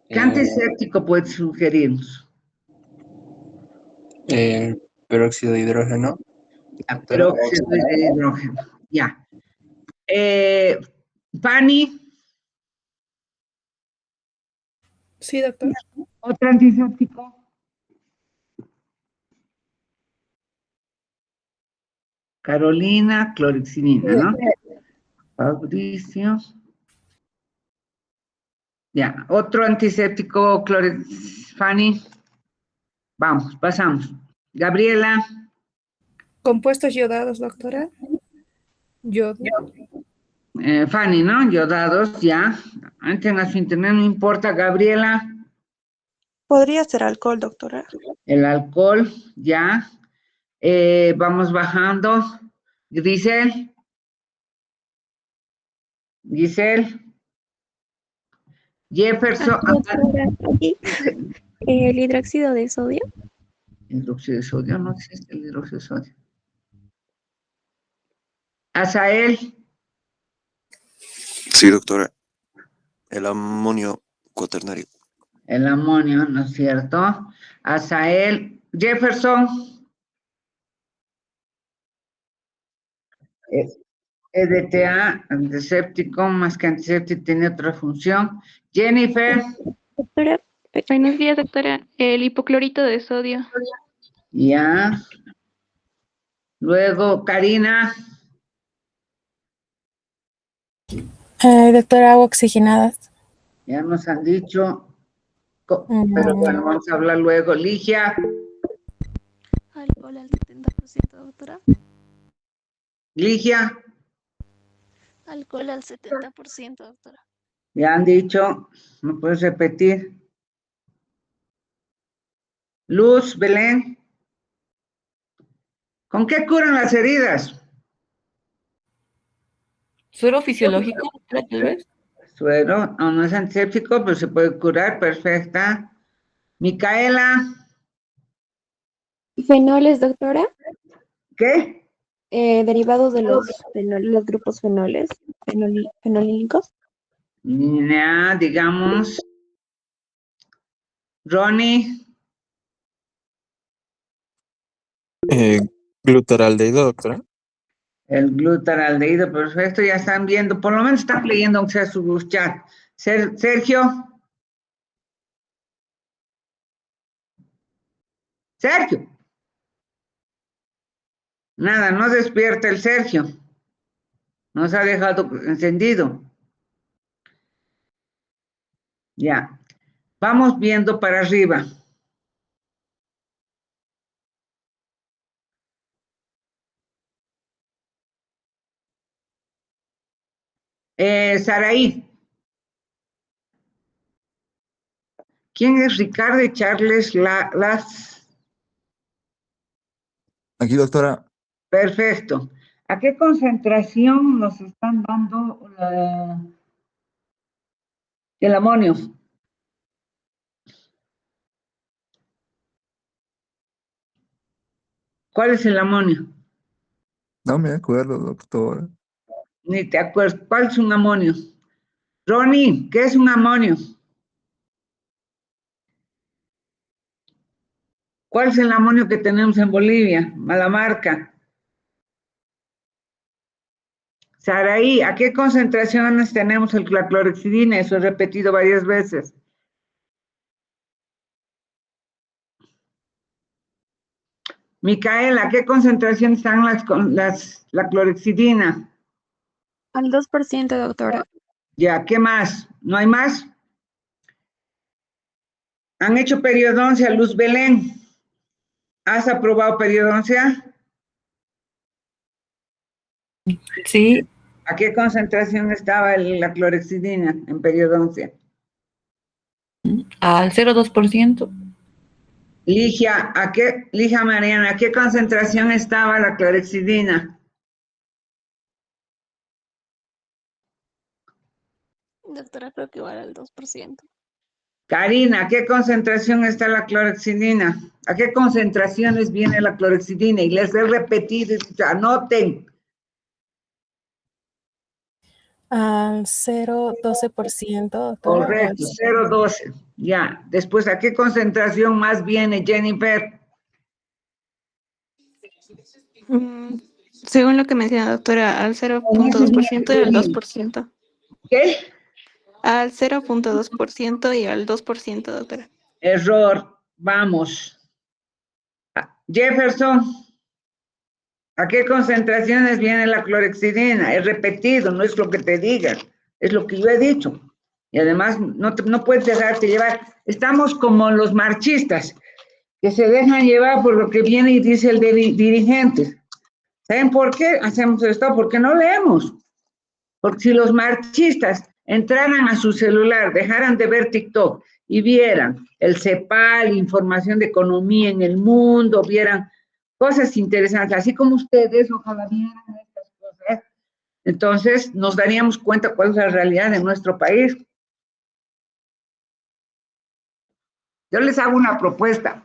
¿Qué antiséptico puedes sugerirnos? Peróxido de hidrógeno, Ah, doctora. peróxido de hidrógeno. Ya. Fanny, Sí, doctor. otro antiséptico. Carolina, clorexidina, ¿no? Fabricio. Ya, otro antiséptico, Fanny. Vamos, pasamos. Gabriela. Compuestos yodados, doctora. Yodo. Fanny, ¿no? Yodados, ya. Antes en su internet, no importa. Gabriela. Podría ser alcohol, doctora. El alcohol, ya. Vamos bajando. Giselle. Jefferson. Doctora, aquí, el hidróxido de sodio. Hidróxido de sodio, no existe el hidróxido de sodio. Azael. Sí, doctora. El amonio cuaternario. El amonio, ¿no es cierto? Azael. Jefferson. EDTA, antiséptico, más que antiséptico, tiene otra función. Jennifer. Doctora, Buenos días, doctora. El hipoclorito de sodio. Ya. Luego, Karina. Doctora, agua oxigenada. Ya nos han dicho. Pero bueno, vamos a hablar luego. Ligia. Alcohol al 70%, doctora. Ligia. Alcohol al 70%, doctora. Ya han dicho. ¿No puedes repetir? Luz, Belén. ¿Con qué curan las heridas? Suero fisiológico, doctora, tal vez. Suero, no es antiséptico, pero se puede curar, perfecta. Micaela. fenoles, doctora. ¿Qué? Derivados de los grupos fenoles, fenolínicos. Ya, digamos. Ronnie. Glutaraldehído, doctora. El glutaraldehído, perfecto, ya están viendo, por lo menos están leyendo aunque sea su chat. Sergio. Sergio. Nada, no despierta el Sergio. Nos ha dejado encendido. Ya. Vamos viendo para arriba. Saraí. ¿Quién es Ricardo y Charles Las? Aquí, doctora. Perfecto. ¿A qué concentración nos están dando el amonio? ¿Cuál es el amonio? No me acuerdo, doctora. Ni te acuerdas. ¿Cuál es un amonio? Ronnie, ¿qué es un amonio? ¿Cuál es el amonio que tenemos en Bolivia? Malamarca. Saraí, ¿a qué concentraciones tenemos la clorexidina? Eso he repetido varias veces. Micaela, ¿a qué concentración están la clorexidina? Al 2%, doctora. Ya, ¿qué más? ¿No hay más? ¿Han hecho periodoncia, Luz Belén? ¿Has aprobado periodoncia? Sí, ¿A qué concentración estaba la clorexidina en periodoncia? al 0,2%. Ligia Mariana, ¿a qué concentración estaba la clorexidina? Doctora, creo que igual al 2%. Karina, ¿a qué concentración está la clorexidina? ¿A qué concentraciones viene la clorexidina? Y les he repetido, anoten. Al 0,12%, doctora, o al Correcto, 0,12. Ya. Después, ¿a qué concentración más viene, Jennifer? Según lo que menciona la doctora, al En ese día 0,2% y que al viene. 2%. ¿Qué? Al 0,2% y al 2%, doctora. Error. Vamos. Jefferson, ¿a qué concentraciones viene la clorexidina? He repetido, no es lo que te digan, es lo que yo he dicho. Y además, no puedes dejarte llevar. Estamos como los marchistas, que se dejan llevar por lo que viene y dice el dirigente. ¿Saben por qué hacemos esto? Porque no leemos. Porque si los marchistas entraran a su celular, dejaran de ver TikTok y vieran el CEPAL, información de economía en el mundo, vieran cosas interesantes, así como ustedes, ojalá vieran estas cosas, entonces nos daríamos cuenta cuál es la realidad de nuestro país. Yo les hago una propuesta.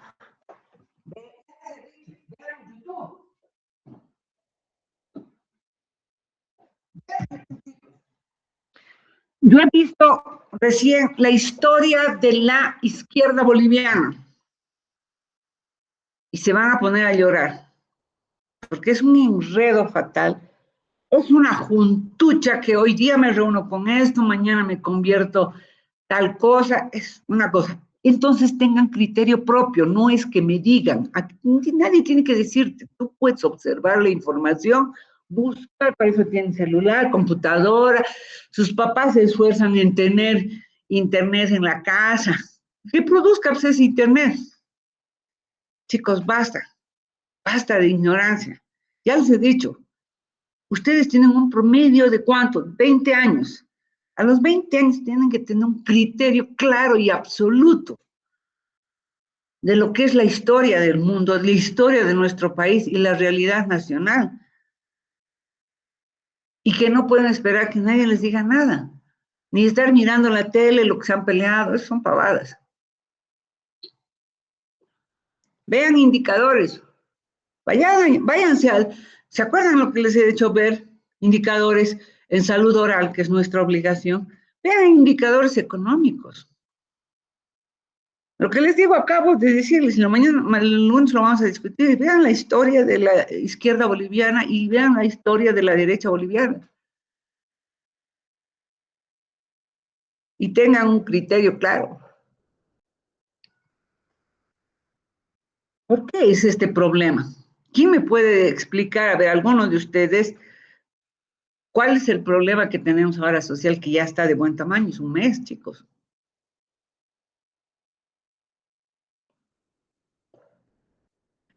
Yo he visto recién la historia de la izquierda boliviana y se van a poner a llorar, porque es un enredo fatal, es una juntucha que hoy día me reúno con esto, mañana me convierto tal cosa, es una cosa. Entonces tengan criterio propio, no es que me digan, nadie tiene que decirte, tú puedes observar la información, buscar, para eso tienen celular, computadora, sus papás se esfuerzan en tener internet en la casa, reproduzca ese internet. Chicos, basta de ignorancia. Ya les he dicho, ustedes tienen un promedio de ¿cuánto? 20 años. A los 20 años tienen que tener un criterio claro y absoluto de lo que es la historia del mundo, la historia de nuestro país y la realidad nacional. Y que no pueden esperar que nadie les diga nada. Ni estar mirando la tele, lo que se han peleado, eso son pavadas. Vean indicadores. Váyanse al... ¿Se acuerdan lo que les he hecho ver? Indicadores en salud oral, que es nuestra obligación. Vean indicadores económicos. Lo que les digo, acabo de decirles, mañana, el lunes lo vamos a discutir, vean la historia de la izquierda boliviana y vean la historia de la derecha boliviana. Y tengan un criterio claro. ¿Por qué es este problema? ¿Quién me puede explicar, a ver, alguno de ustedes, cuál es el problema que tenemos ahora social que ya está de buen tamaño? Es un mes, chicos.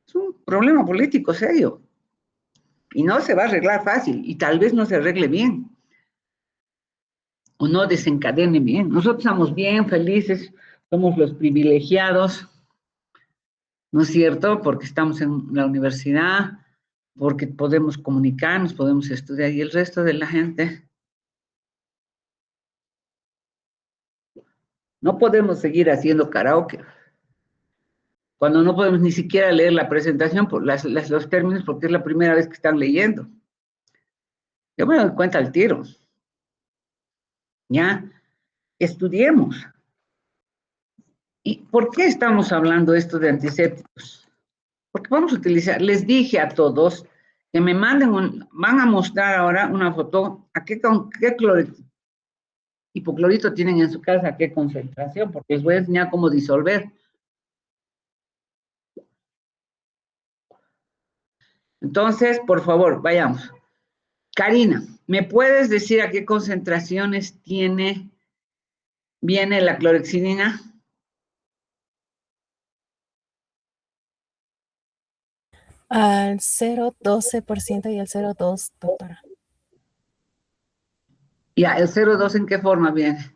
Es un problema político serio. Y no se va a arreglar fácil, y tal vez no se arregle bien. O no desencadene bien. Nosotros estamos bien, felices, somos los privilegiados, ¿no es cierto? Porque estamos en la universidad, porque podemos comunicarnos, podemos estudiar, y el resto de la gente no podemos seguir haciendo karaoke. Cuando no podemos ni siquiera leer la presentación por los términos, porque es la primera vez que están leyendo. Yo me doy cuenta al tiro. ¿Ya? Estudiemos. ¿Y por qué estamos hablando esto de antisépticos? Porque vamos a utilizar, les dije a todos que me manden, van a mostrar ahora una foto, a qué hipoclorito tienen en su casa, a qué concentración, porque les voy a enseñar cómo disolver. Entonces, por favor, vayamos. Karina, ¿me puedes decir a qué concentraciones viene la clorexidina? al 0,12% y al 0,2%, doctora. Ya, el 0,2 ¿en qué forma viene?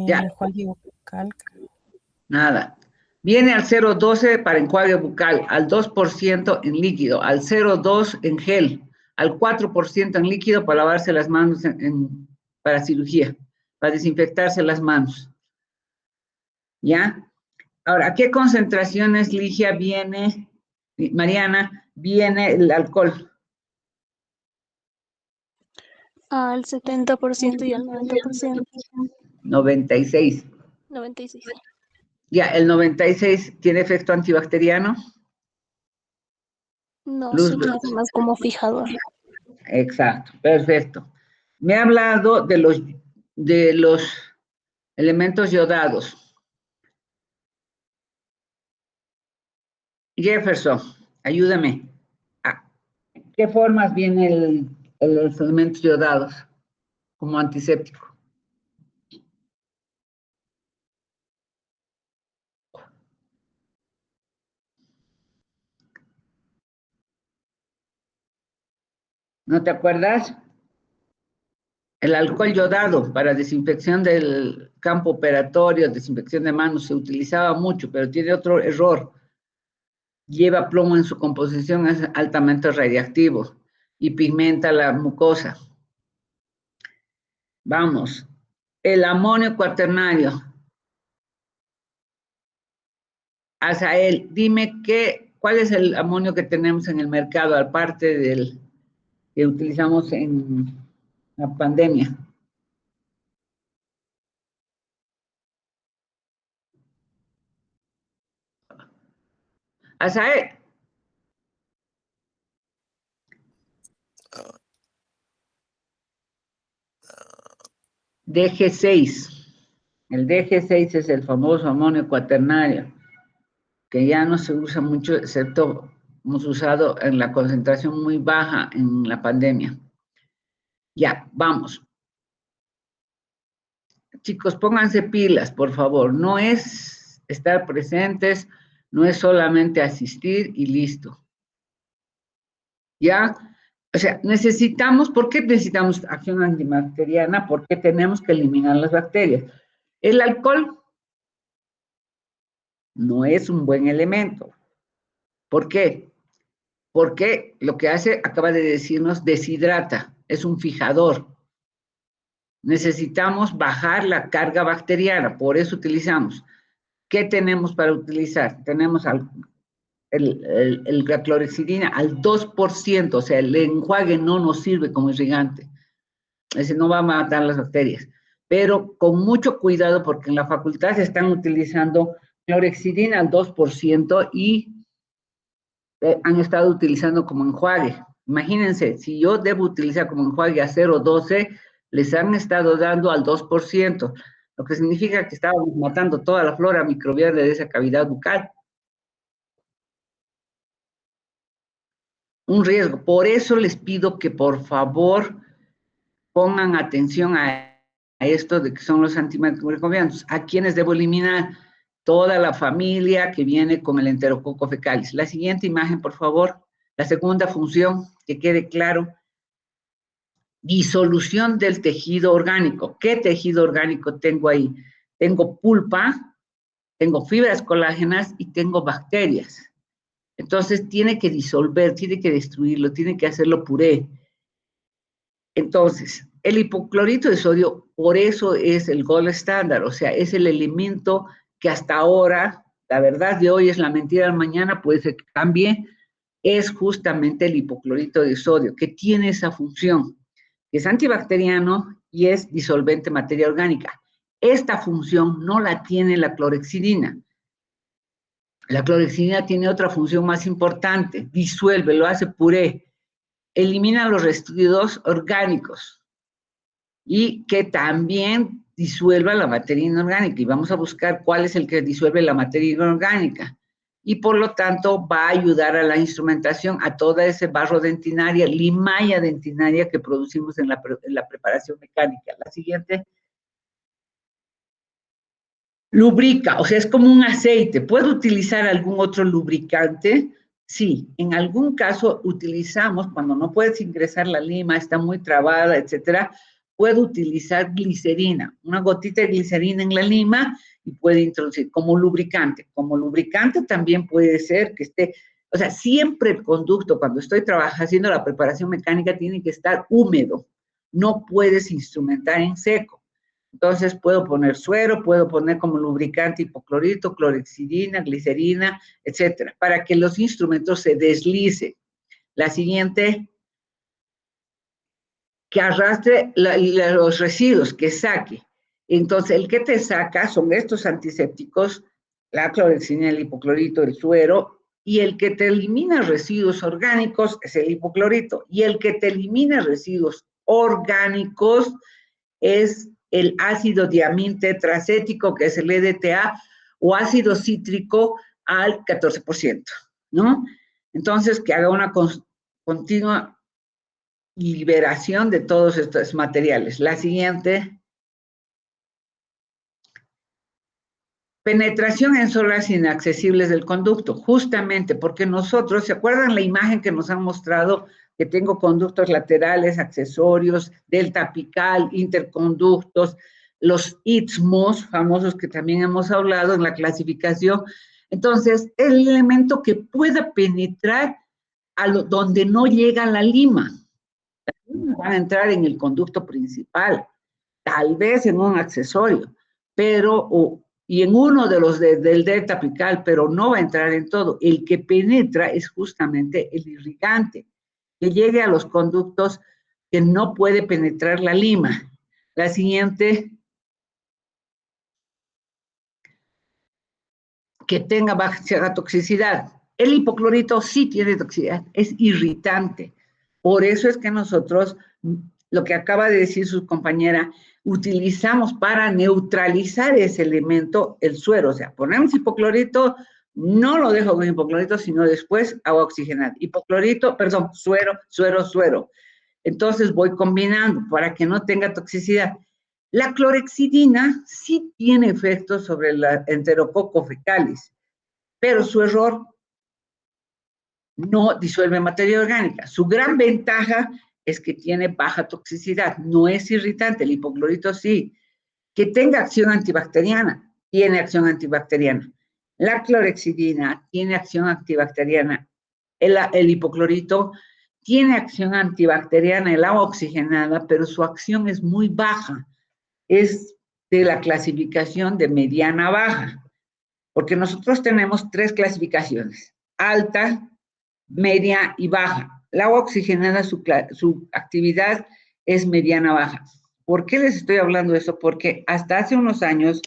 Ya. Enjuague bucal. Nada. Viene al 0,12 para enjuague bucal, al 2% en líquido, al 0,2 en gel, al 4% en líquido para lavarse las manos para cirugía, para desinfectarse las manos. ¿Ya? Ahora, ¿a qué concentraciones, Ligia, viene, Mariana, viene el alcohol? Al 70% y al 90%. 96. 96. Ya, el 96 tiene efecto antibacteriano. No, Luz, se utiliza más como fijador. exacto, perfecto. Me ha hablado de los elementos yodados. Jefferson, ayúdame. ¿Qué formas vienen los elementos yodados como antiséptico? ¿No te acuerdas? El alcohol yodado para desinfección del campo operatorio, desinfección de manos, se utilizaba mucho, pero tiene otro error. Lleva plomo en su composición, es altamente radiactivo y pigmenta la mucosa. Vamos. El amonio cuaternario. Azael, dime cuál es el amonio que tenemos en el mercado, aparte del que utilizamos en la pandemia. Azael. DG6. El DG6 es el famoso amonio cuaternario, que ya no se usa mucho, excepto hemos usado en la concentración muy baja en la pandemia. Ya, vamos. Chicos, pónganse pilas, por favor. No es estar presentes, no es solamente asistir y listo. ¿Ya? O sea, ¿por qué necesitamos acción antibacteriana? Porque tenemos que eliminar las bacterias. El alcohol no es un buen elemento. ¿Por qué? Porque lo que hace, acaba de decirnos, deshidrata, es un fijador. Necesitamos bajar la carga bacteriana, por eso utilizamos. ¿Qué tenemos para utilizar? Tenemos la clorexidina al 2%, o sea, el enjuague no nos sirve como irrigante. Ese no va a matar las bacterias. Pero con mucho cuidado, porque en la facultad se están utilizando clorexidina al 2% y han estado utilizando como enjuague. Imagínense, si yo debo utilizar como enjuague a 0,12, les han estado dando al 2%, lo que significa que estábamos matando toda la flora microbiana de esa cavidad bucal. Un riesgo. Por eso les pido que por favor pongan atención a esto de que son los antimicrobianos. ¿A quiénes debo eliminar? Toda la familia que viene con el enterococo fecalis. La siguiente imagen, por favor. La segunda función, que quede claro. Disolución del tejido orgánico. ¿Qué tejido orgánico tengo ahí? Tengo pulpa, tengo fibras colágenas y tengo bacterias. Entonces, tiene que disolver, tiene que destruirlo, tiene que hacerlo puré. Entonces, el hipoclorito de sodio, por eso es el gold estándar, o sea, es el elemento que hasta ahora, la verdad de hoy es la mentira de mañana, puede ser que cambie, es justamente el hipoclorito de sodio, que tiene esa función, que es antibacteriano y es disolvente en materia orgánica. Esta función no la tiene la clorexidina. La clorexidina tiene otra función más importante, disuelve, lo hace puré, elimina los residuos orgánicos y que también disuelva la materia inorgánica. Y vamos a buscar cuál es el que disuelve la materia inorgánica. Y por lo tanto va a ayudar a la instrumentación, a toda ese barro dentinaria, limalla dentinaria que producimos en la preparación mecánica. La siguiente. Lubrica, o sea, es como un aceite. ¿Puedo utilizar algún otro lubricante? Sí, en algún caso utilizamos, cuando no puedes ingresar la lima, está muy trabada, etcétera, puedo utilizar glicerina, una gotita de glicerina en la lima y puede introducir como lubricante. Como lubricante también puede ser que esté, o sea, siempre el conducto, cuando estoy haciendo la preparación mecánica, tiene que estar húmedo. No puedes instrumentar en seco. Entonces puedo poner suero, puedo poner como lubricante hipoclorito, clorhexidina, glicerina, etcétera, para que los instrumentos se deslicen. La siguiente, que arrastre los residuos, que saque. Entonces, el que te saca son estos antisépticos, la clorhexidina, el hipoclorito, el suero, y el que te elimina residuos orgánicos es el hipoclorito, y el que te elimina residuos orgánicos es el ácido diamíntetracético, que es el EDTA, o ácido cítrico al 14%, ¿no? Entonces, que haga una continua liberación de todos estos materiales. La siguiente. Penetración en zonas inaccesibles del conducto, justamente porque nosotros, ¿se acuerdan la imagen que nos han mostrado? Que tengo conductos laterales, accesorios, delta apical, interconductos, los istmos famosos que también hemos hablado en la clasificación. Entonces, el elemento que pueda penetrar donde no llega la lima. Van a entrar en el conducto principal, tal vez en un accesorio, pero, y en uno de los del delta apical, pero no va a entrar en todo. El que penetra es justamente el irrigante, que llegue a los conductos que no puede penetrar la lima. La siguiente, que tenga baja toxicidad. El hipoclorito sí tiene toxicidad, es irritante. Por eso es que nosotros, lo que acaba de decir su compañera, utilizamos para neutralizar ese elemento el suero. O sea, ponemos hipoclorito, no lo dejo con hipoclorito, sino después agua oxigenada. Hipoclorito, perdón, suero, suero, suero. Entonces voy combinando para que no tenga toxicidad. La clorhexidina sí tiene efectos sobre la Enterococcus fecalis, pero su error no disuelve materia orgánica. Su gran ventaja es que tiene baja toxicidad, no es irritante, el hipoclorito sí. Que tenga acción antibacteriana, tiene acción antibacteriana. La clorhexidina tiene acción antibacteriana. El hipoclorito tiene acción antibacteriana, el agua oxigenada, pero su acción es muy baja. Es de la clasificación de mediana a baja, porque nosotros tenemos 3 clasificaciones, alta, media y baja. El agua oxigenada, su actividad es mediana-baja. ¿Por qué les estoy hablando de eso? Porque hasta hace unos años,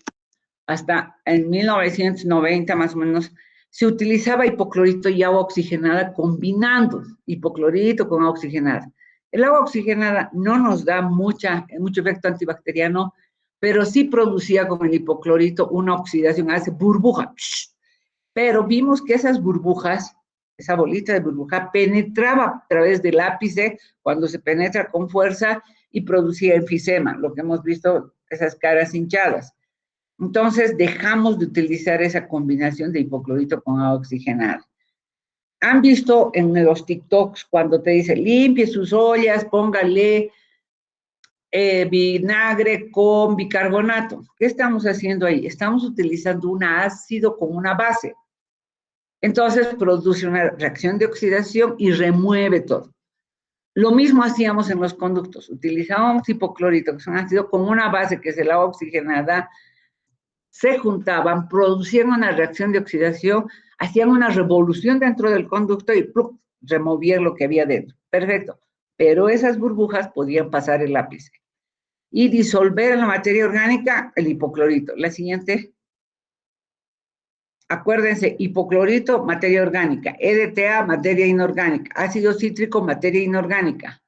hasta en 1990 más o menos, se utilizaba hipoclorito y agua oxigenada combinando hipoclorito con agua oxigenada. El agua oxigenada no nos da mucho efecto antibacteriano, pero sí producía con el hipoclorito una oxidación, hace burbuja. Pero vimos que esas burbujas, esa bolita de burbuja, penetraba a través del ápice cuando se penetra con fuerza y producía enfisema, lo que hemos visto, esas caras hinchadas. Entonces dejamos de utilizar esa combinación de hipoclorito con agua oxigenada. Han visto en los TikToks cuando te dice limpie sus ollas, póngale vinagre con bicarbonato. ¿Qué estamos haciendo ahí? Estamos utilizando un ácido con una base. Entonces produce una reacción de oxidación y remueve todo. Lo mismo hacíamos en los conductos. Utilizábamos hipoclorito, que es un ácido, con una base que es el agua oxigenada, se juntaban, producían una reacción de oxidación, hacían una revolución dentro del conducto y ¡plum!, removían lo que había dentro. Perfecto. Pero esas burbujas podían pasar el ápice y disolver en la materia orgánica el hipoclorito. La siguiente. Acuérdense, hipoclorito, materia orgánica, EDTA, materia inorgánica, ácido cítrico, materia inorgánica,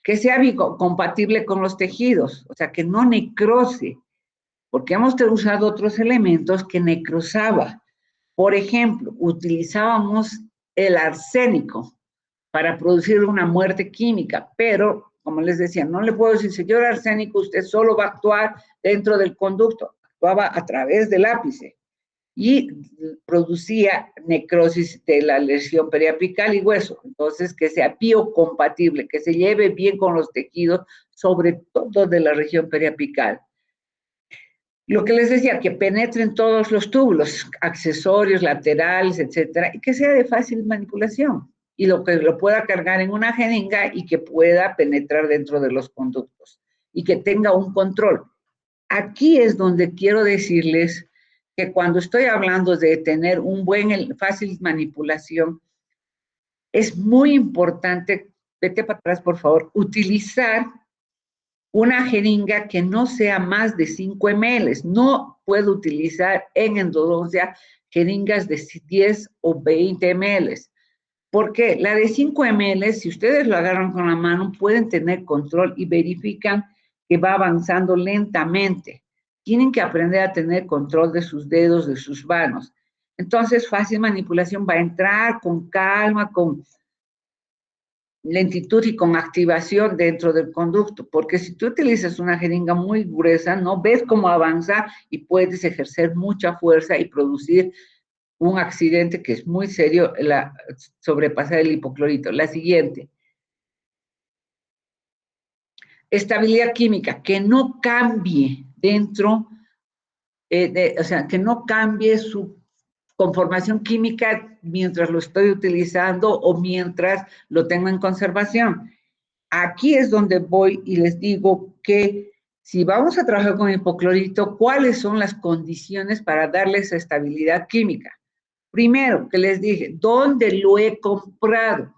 que sea compatible con los tejidos, o sea, que no necrose, porque hemos usado otros elementos que necrosaba. Por ejemplo, utilizábamos el arsénico para producir una muerte química, pero, como les decía, no le puedo decir, señor arsénico, usted solo va a actuar dentro del conducto, actuaba a través del ápice y producía necrosis de la lesión periapical y hueso. Entonces, que sea biocompatible, que se lleve bien con los tejidos, sobre todo de la región periapical. Lo que les decía, que penetren todos los túbulos, accesorios, laterales, etcétera, y que sea de fácil manipulación, y lo que lo pueda cargar en una jeringa y que pueda penetrar dentro de los conductos, y que tenga un control. Aquí es donde quiero decirles que cuando estoy hablando de tener un buen, fácil manipulación, es muy importante, vete para atrás por favor, utilizar una jeringa que no sea más de 5 ml. No puedo utilizar en endodoncia jeringas de 10 o 20 ml. ¿Por qué? La de 5 ml, si ustedes lo agarran con la mano, pueden tener control y verifican que va avanzando lentamente. Tienen que aprender a tener control de sus dedos, de sus manos. Entonces, fácil manipulación va a entrar con calma, con lentitud y con activación dentro del conducto, porque si tú utilizas una jeringa muy gruesa, no ves cómo avanza y puedes ejercer mucha fuerza y producir un accidente que es muy serio, sobrepasar el hipoclorito. La siguiente. Estabilidad química, que no cambie dentro, o sea, que no cambie su conformación química mientras lo estoy utilizando o mientras lo tengo en conservación. Aquí es donde voy y les digo que si vamos a trabajar con hipoclorito, ¿cuáles son las condiciones para darle esa estabilidad química? Primero, que les dije, ¿dónde lo he comprado?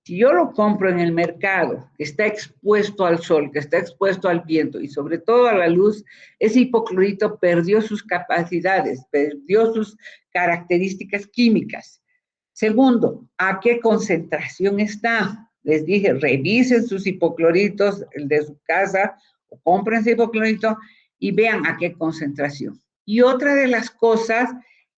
Si yo lo compro en el mercado, que está expuesto al sol, que está expuesto al viento y sobre todo a la luz, ese hipoclorito perdió sus capacidades, perdió sus características químicas. Segundo, ¿a qué concentración está? Les dije, revisen sus hipocloritos, el de su casa, o compren ese hipoclorito y vean a qué concentración. Y otra de las cosas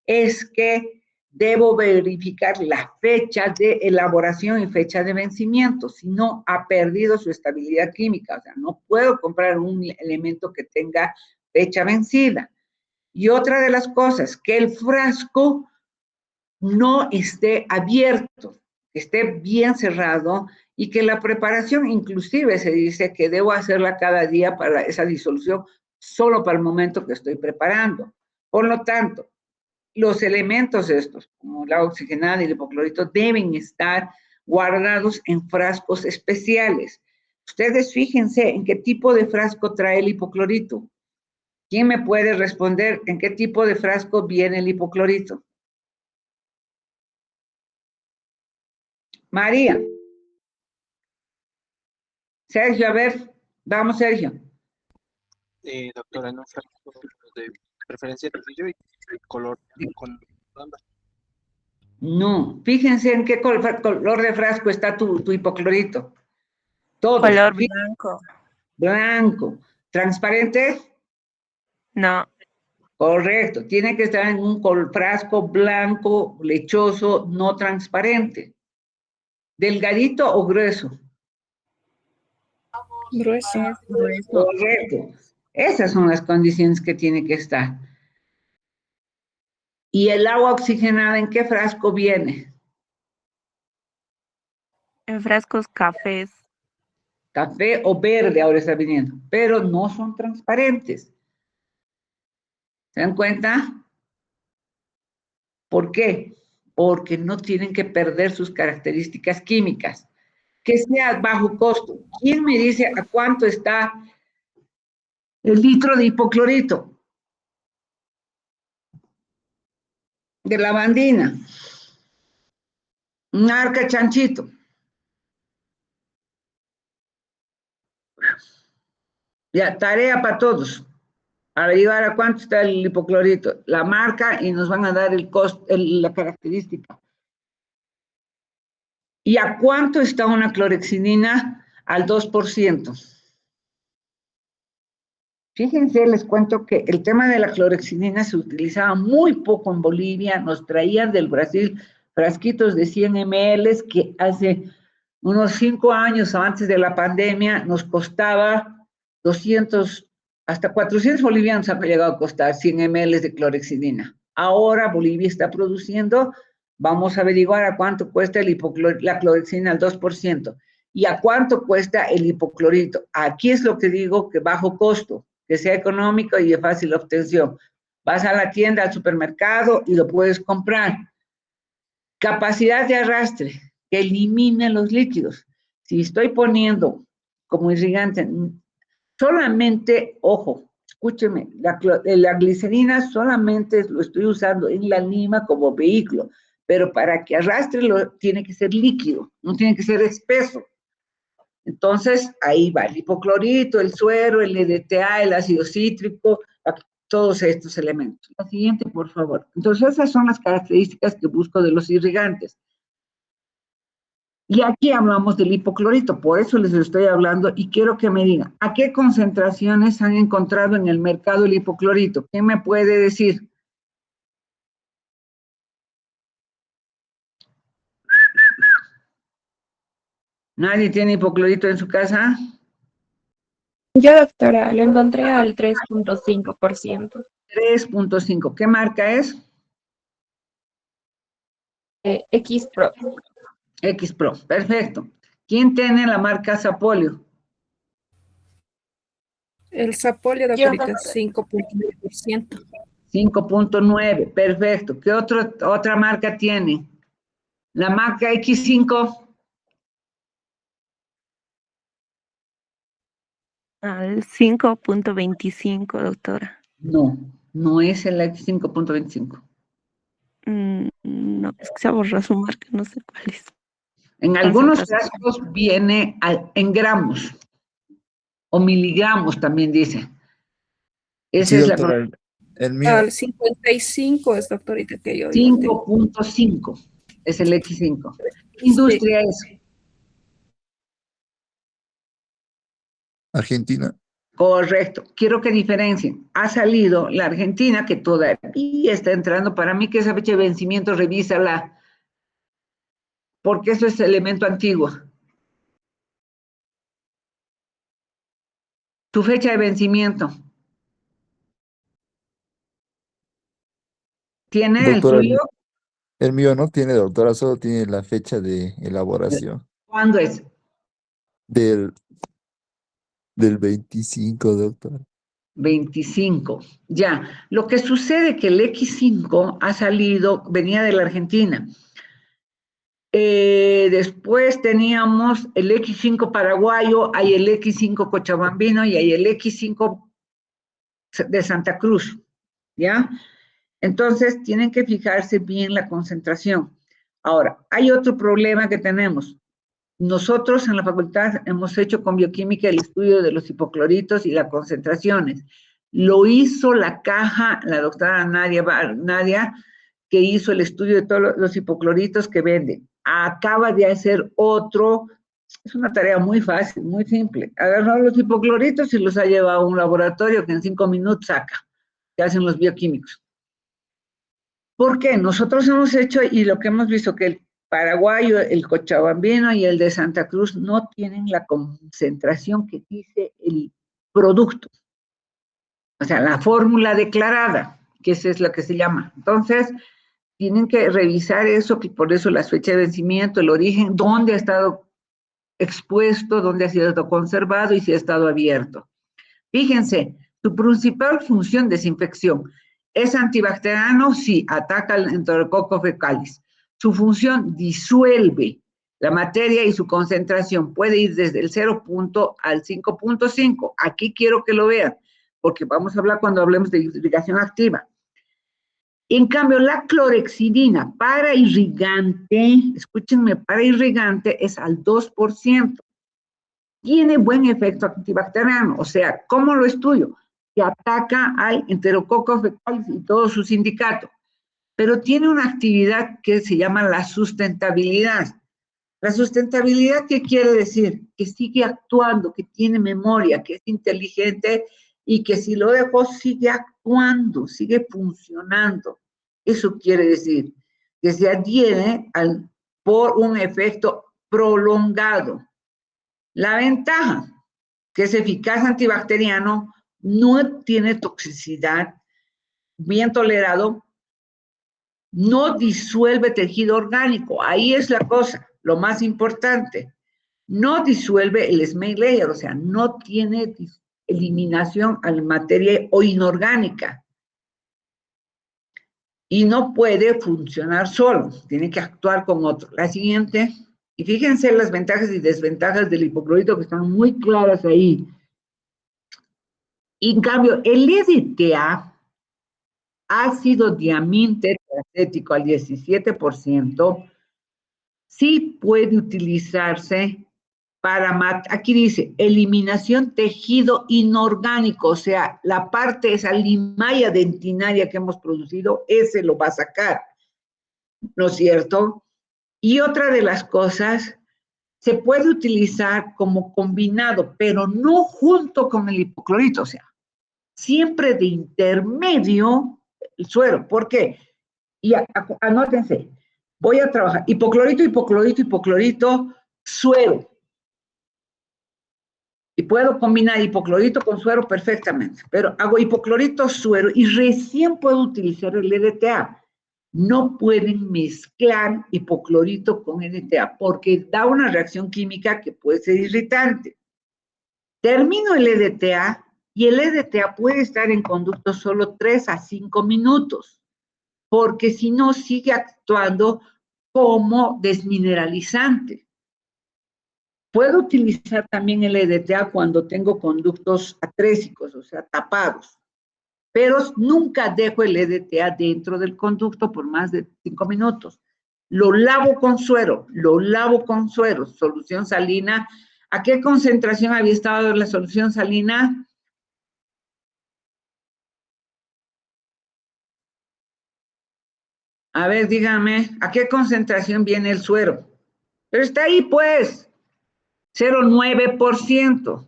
es que debo verificar la fecha de elaboración y fecha de vencimiento, si no ha perdido su estabilidad química. O sea, no puedo comprar un elemento que tenga fecha vencida. Y otra de las cosas, que el frasco no esté abierto, que esté bien cerrado y que la preparación, inclusive se dice que debo hacerla cada día para esa disolución, solo para el momento que estoy preparando. Por lo tanto, los elementos estos, como el agua oxigenada y el hipoclorito, deben estar guardados en frascos especiales. Ustedes fíjense en qué tipo de frasco trae el hipoclorito. ¿Quién me puede responder en qué tipo de frasco viene el hipoclorito? María. Sergio, a ver, vamos, Sergio. Doctora, en un frasco de preferencia amarillo y color con ámbar. No, fíjense en qué color de frasco está tu hipoclorito. Todo. Color blanco. Blanco. ¿Transparente? No. Correcto. Tiene que estar en un frasco blanco, lechoso, no transparente. ¿Delgadito o grueso? Grueso. Correcto. Esas son las condiciones que tiene que estar. ¿Y el agua oxigenada en qué frasco viene? En frascos cafés. Café o verde ahora está viniendo, pero no son transparentes. ¿Se dan cuenta? ¿Por qué? Porque no tienen que perder sus características químicas. Que sea bajo costo. ¿Quién me dice a cuánto está el litro de hipoclorito? De lavandina. Un arca chanchito. Ya, tarea para todos. Averiguar a cuánto está el hipoclorito, la marca y nos van a dar el costo, la característica. ¿Y a cuánto está una clorexidina? Al 2%. Fíjense, les cuento que el tema de la clorexidina se utilizaba muy poco en Bolivia, nos traían del Brasil frasquitos de 100 ml que hace unos 5 años antes de la pandemia nos costaba 200, hasta 400 bolivianos ha llegado a costar 100 ml de clorexidina. Ahora Bolivia está produciendo, vamos a averiguar a cuánto cuesta la clorexidina al 2%. ¿Y a cuánto cuesta el hipoclorito? Aquí es lo que digo, que bajo costo, que sea económico y de fácil obtención. Vas a la tienda, al supermercado y lo puedes comprar. Capacidad de arrastre, que elimine los líquidos. Si estoy poniendo como irrigante, solamente, ojo, escúcheme, la glicerina solamente lo estoy usando en la lima como vehículo, pero para que arrastre tiene que ser líquido, no tiene que ser espeso. Entonces, ahí va el hipoclorito, el suero, el EDTA, el ácido cítrico, todos estos elementos. La siguiente, por favor. Entonces, esas son las características que busco de los irrigantes. Y aquí hablamos del hipoclorito, por eso les estoy hablando y quiero que me digan, ¿a qué concentraciones han encontrado en el mercado el hipoclorito? ¿Quién me puede decir? ¿Nadie tiene hipoclorito en su casa? Yo, doctora, lo encontré al 3.5%. 3.5. ¿Qué marca es? X-Pro. X-Pro, perfecto. ¿Quién tiene la marca Sapolio? El sapolio, doctorita, 5.9%. 5.9, perfecto. ¿Qué otra marca tiene? La marca X5. Al 5.25, doctora. No, no es el X5.25. No, es que se borró su marca, no sé cuál es. En algunos casos viene en gramos o miligramos, también dice. Esa Sí, es doctora, la el mío. Al 55 es, doctorita, que yo 5.5 es el X5. ¿Qué industria es? Argentina. Correcto. Quiero que diferencien. Ha salido la Argentina, que todavía está entrando. Para mí, que esa fecha de vencimiento, revísala. Porque eso es elemento antiguo. Tu fecha de vencimiento. ¿Tiene Doctora, el suyo? el mío no tiene, doctora, solo tiene la fecha de elaboración. ¿Cuándo es? Del 25, doctora. 25. Ya. Lo que sucede que el X5 ha salido, venía de la Argentina. Después teníamos el X5 paraguayo, hay el X5 cochabambino y hay el X5 de Santa Cruz, ¿ya? Entonces, tienen que fijarse bien la concentración. Ahora, hay otro problema que tenemos. Nosotros en la facultad hemos hecho con bioquímica el estudio de los hipocloritos y las concentraciones. Lo hizo la caja, la doctora Nadia, que hizo el estudio de todos los hipocloritos que venden. Acaba de hacer otro, es una tarea muy fácil, muy simple. Agarró los hipocloritos y los ha llevado a un laboratorio que en 5 minutos saca, que hacen los bioquímicos. ¿Por qué? Nosotros hemos hecho, y lo que hemos visto, que el paraguayo, el cochabambino y el de Santa Cruz no tienen la concentración que dice el producto. O sea, la fórmula declarada, que eso es lo que se llama. Entonces, tienen que revisar eso, que por eso las fechas de vencimiento, el origen, dónde ha estado expuesto, dónde ha sido conservado y si ha estado abierto. Fíjense, su principal función es desinfección. ¿Es antibacteriano? Sí, ataca el Enterococcus fecalis. Su función disuelve la materia y su concentración puede ir desde el 0 al 5.5. Aquí quiero que lo vean, porque vamos a hablar cuando hablemos de irrigación activa. En cambio, la clorexidina para irrigante, escúchenme, para irrigante es al 2%. Tiene buen efecto antibacteriano, o sea, ¿cómo lo estudio? Que ataca al Enterococcus fecalis y todos sus sindicatos, pero tiene una actividad que se llama la sustentabilidad. La sustentabilidad, ¿qué quiere decir? Que sigue actuando, que tiene memoria, que es inteligente y que si lo dejo sigue actuando, sigue funcionando. Eso quiere decir que se adhiere por un efecto prolongado. La ventaja, que es eficaz antibacteriano, no tiene toxicidad, bien tolerado, no disuelve tejido orgánico. Ahí es la cosa, lo más importante. no disuelve el smell layer, o sea, no tiene eliminación a la materia o inorgánica. Y no puede funcionar solo, tiene que actuar con otro. La siguiente, y fíjense las ventajas y desventajas del hipoclorito que están muy claras ahí. Y en cambio, el EDTA, ácido diamín tetracético al 17%, sí puede utilizarse para, aquí dice, eliminación tejido inorgánico, o sea, la parte, esa limalla dentinaria que hemos producido, ese lo va a sacar, ¿no es cierto? Y otra de las cosas, se puede utilizar como combinado, pero no junto con el hipoclorito, o sea, siempre de intermedio el suero. ¿Por qué? Y anótense, voy a trabajar hipoclorito, hipoclorito, hipoclorito, suero. Y puedo combinar hipoclorito con suero perfectamente, pero hago hipoclorito, suero, y recién puedo utilizar el EDTA. No pueden mezclar hipoclorito con EDTA, porque da una reacción química que puede ser irritante. Termino el EDTA, y el EDTA puede estar en conducto solo 3 a 5 minutos, porque si no sigue actuando como desmineralizante. Puedo utilizar también el EDTA cuando tengo conductos atrésicos, o sea, tapados, pero nunca dejo el EDTA dentro del conducto por más de 5 minutos. Lo lavo con suero, solución salina. ¿A qué concentración había estado la solución salina? A ver, dígame, ¿a qué concentración viene el suero? Pero está ahí, pues, 0,9%.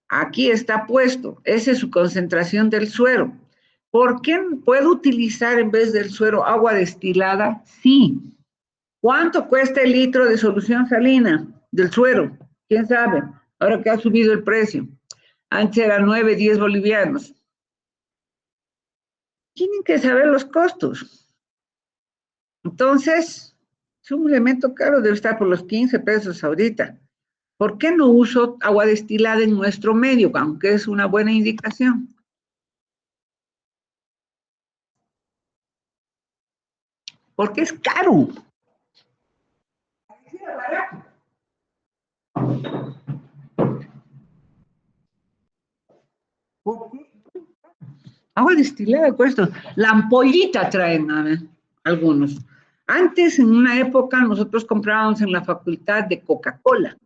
Aquí está puesto, esa es su concentración del suero. ¿Por qué puedo utilizar en vez del suero agua destilada? Sí. ¿Cuánto cuesta el litro de solución salina del suero? ¿Quién sabe? Ahora que ha subido el precio. Antes era 9, 10 bolivianos. Tienen que saber los costos. Entonces, es un elemento caro, debe estar por los 15 pesos ahorita. ¿Por qué no uso agua destilada en nuestro medio, aunque es una buena indicación? Porque es caro. ¿Por qué? Agua destilada cuesta. La ampollita traen algunos. Antes, en una época, nosotros comprábamos en la facultad de Coca-Cola.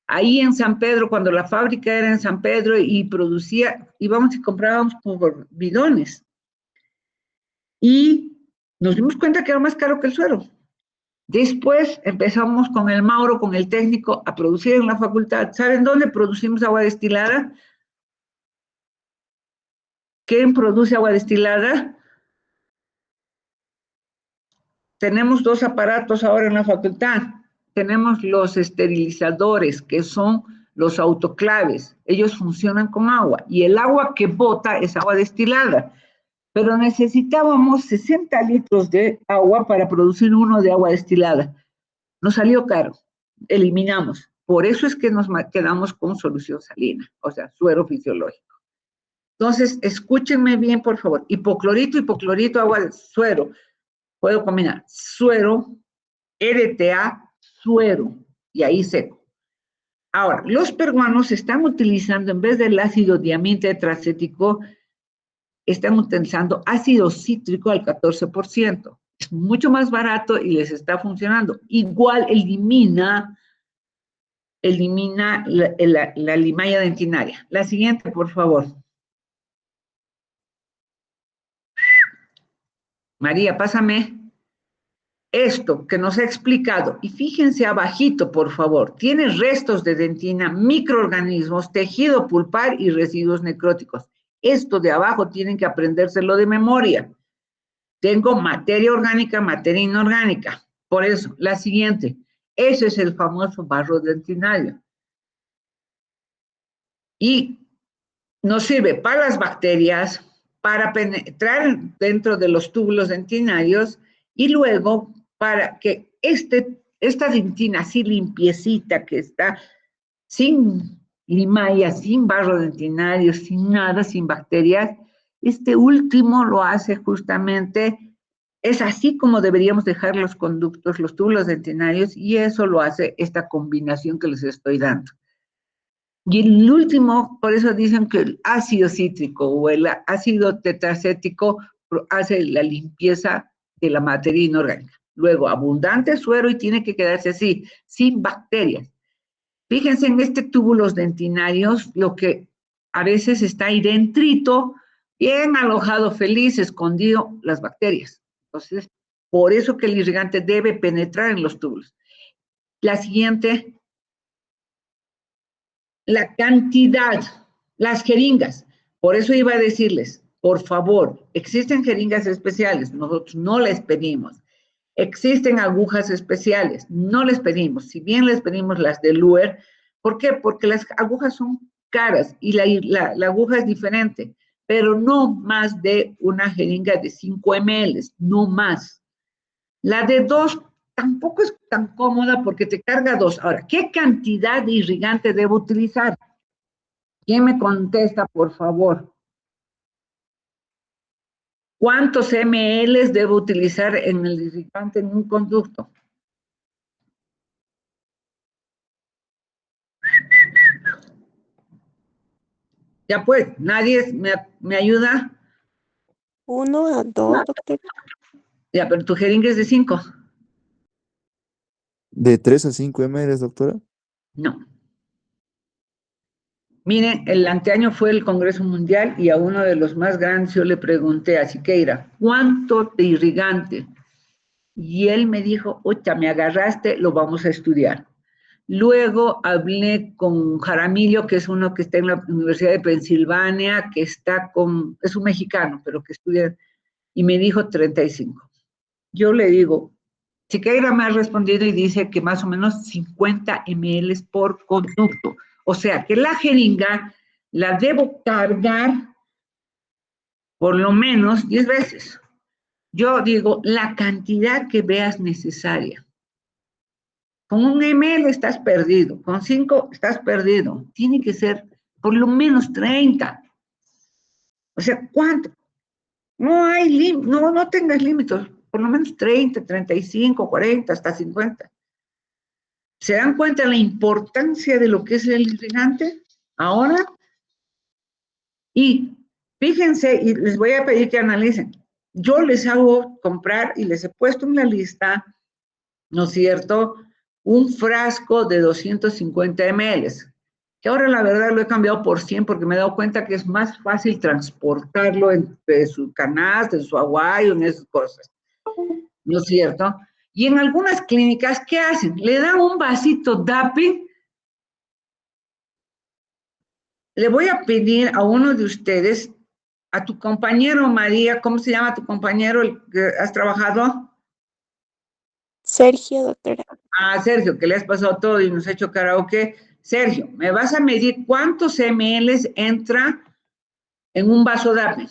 Ahí en San Pedro, cuando la fábrica era en San Pedro y producía, íbamos y comprábamos por bidones. Y nos dimos cuenta que era más caro que el suero. Después empezamos con el Mauro, con el técnico, a producir en la facultad. ¿Saben dónde producimos agua destilada? ¿Quién produce agua destilada? Tenemos 2 aparatos ahora en la facultad. Tenemos los esterilizadores, que son los autoclaves. Ellos funcionan con agua. Y el agua que bota es agua destilada. Pero necesitábamos 60 litros de agua para producir uno de agua destilada. Nos salió caro. Eliminamos. Por eso es que nos quedamos con solución salina, o sea, suero fisiológico. Entonces, escúchenme bien, por favor. Hipoclorito, hipoclorito, agua de suero. Puedo combinar suero, EDTA, suero, y ahí seco. Ahora, los peruanos están utilizando, en vez del ácido diamín tetracético, están utilizando ácido cítrico al 14%. Es mucho más barato y les está funcionando. Igual elimina la limalla dentinaria. La siguiente, por favor. María, pásame esto que nos ha explicado. Y fíjense abajito, por favor. Tiene restos de dentina, microorganismos, tejido pulpar y residuos necróticos. Esto de abajo tienen que aprendérselo de memoria. Tengo materia orgánica, materia inorgánica. Por eso, la siguiente. Ese es el famoso barro dentinario. Y nos sirve para las bacterias, para penetrar dentro de los túbulos dentinarios y luego para que este esta dentina así limpiecita que está sin limaya, sin barro dentinario, sin nada, sin bacterias, este último lo hace justamente, es así como deberíamos dejar los conductos, los túbulos dentinarios, y eso lo hace esta combinación que les estoy dando. Y el último, por eso dicen que el ácido cítrico o el ácido tetracético hace la limpieza de la materia inorgánica. Luego, abundante suero y tiene que quedarse así, sin bacterias. Fíjense en este túbulos dentinarios, lo que a veces está ahí dentrito, bien alojado, feliz, escondido, las bacterias. Entonces, por eso que el irrigante debe penetrar en los túbulos. La siguiente, la cantidad, las jeringas. Por eso iba a decirles, por favor, existen jeringas especiales, nosotros no les pedimos. Existen agujas especiales, no les pedimos. Si bien les pedimos las de Luer, ¿por qué? Porque las agujas son caras y la aguja es diferente, pero no más de una jeringa de 5 ml, no más. La de 2 tampoco es tan cómoda porque te carga 2. Ahora, ¿qué cantidad de irrigante debo utilizar? ¿Quién me contesta, por favor? ¿Cuántos ml debo utilizar en el irrigante en un conducto? Ya pues, ¿nadie me ayuda? 1 a 2, doctor. Ya, pero tu jeringa es de 5. ¿De 3 a 5 ml, doctora? No. Miren, el anteaño fue el Congreso Mundial y a uno de los más grandes yo le pregunté a Siqueira, ¿cuánto de irrigante? Y él me dijo, ocha, me agarraste, lo vamos a estudiar. Luego hablé con Jaramillo, que es uno que está en la Universidad de Pensilvania, que está con, es un mexicano, pero que estudia, y me dijo 35. Yo le digo, Siqueira me ha respondido y dice que más o menos 50 ml por conducto. O sea, que la jeringa la debo cargar por lo menos 10 veces. Yo digo, la cantidad que veas necesaria. Con 1 ml estás perdido, con 5 estás perdido. Tiene que ser por lo menos 30. O sea, ¿cuánto? No hay límite, no tengas límites, por lo menos 30, 35, 40, hasta 50. ¿Se dan cuenta la importancia de lo que es el irrigante ahora? Y fíjense, y les voy a pedir que analicen. Yo les hago comprar y les he puesto en la lista, ¿no es cierto?, un frasco de 250 ml, que ahora la verdad lo he cambiado por 100 porque me he dado cuenta que es más fácil transportarlo entre su canasta, en su aguayo, en esas cosas, ¿no es cierto? Y en algunas clínicas, ¿qué hacen? Le dan un vasito DAPI. Le voy a pedir a uno de ustedes, a tu compañero María, ¿cómo se llama tu compañero el que has trabajado? Sergio, doctora. Ah, Sergio, que le has pasado todo y nos ha hecho karaoke. Sergio, me vas a medir cuántos ml entra en un vaso DAPI.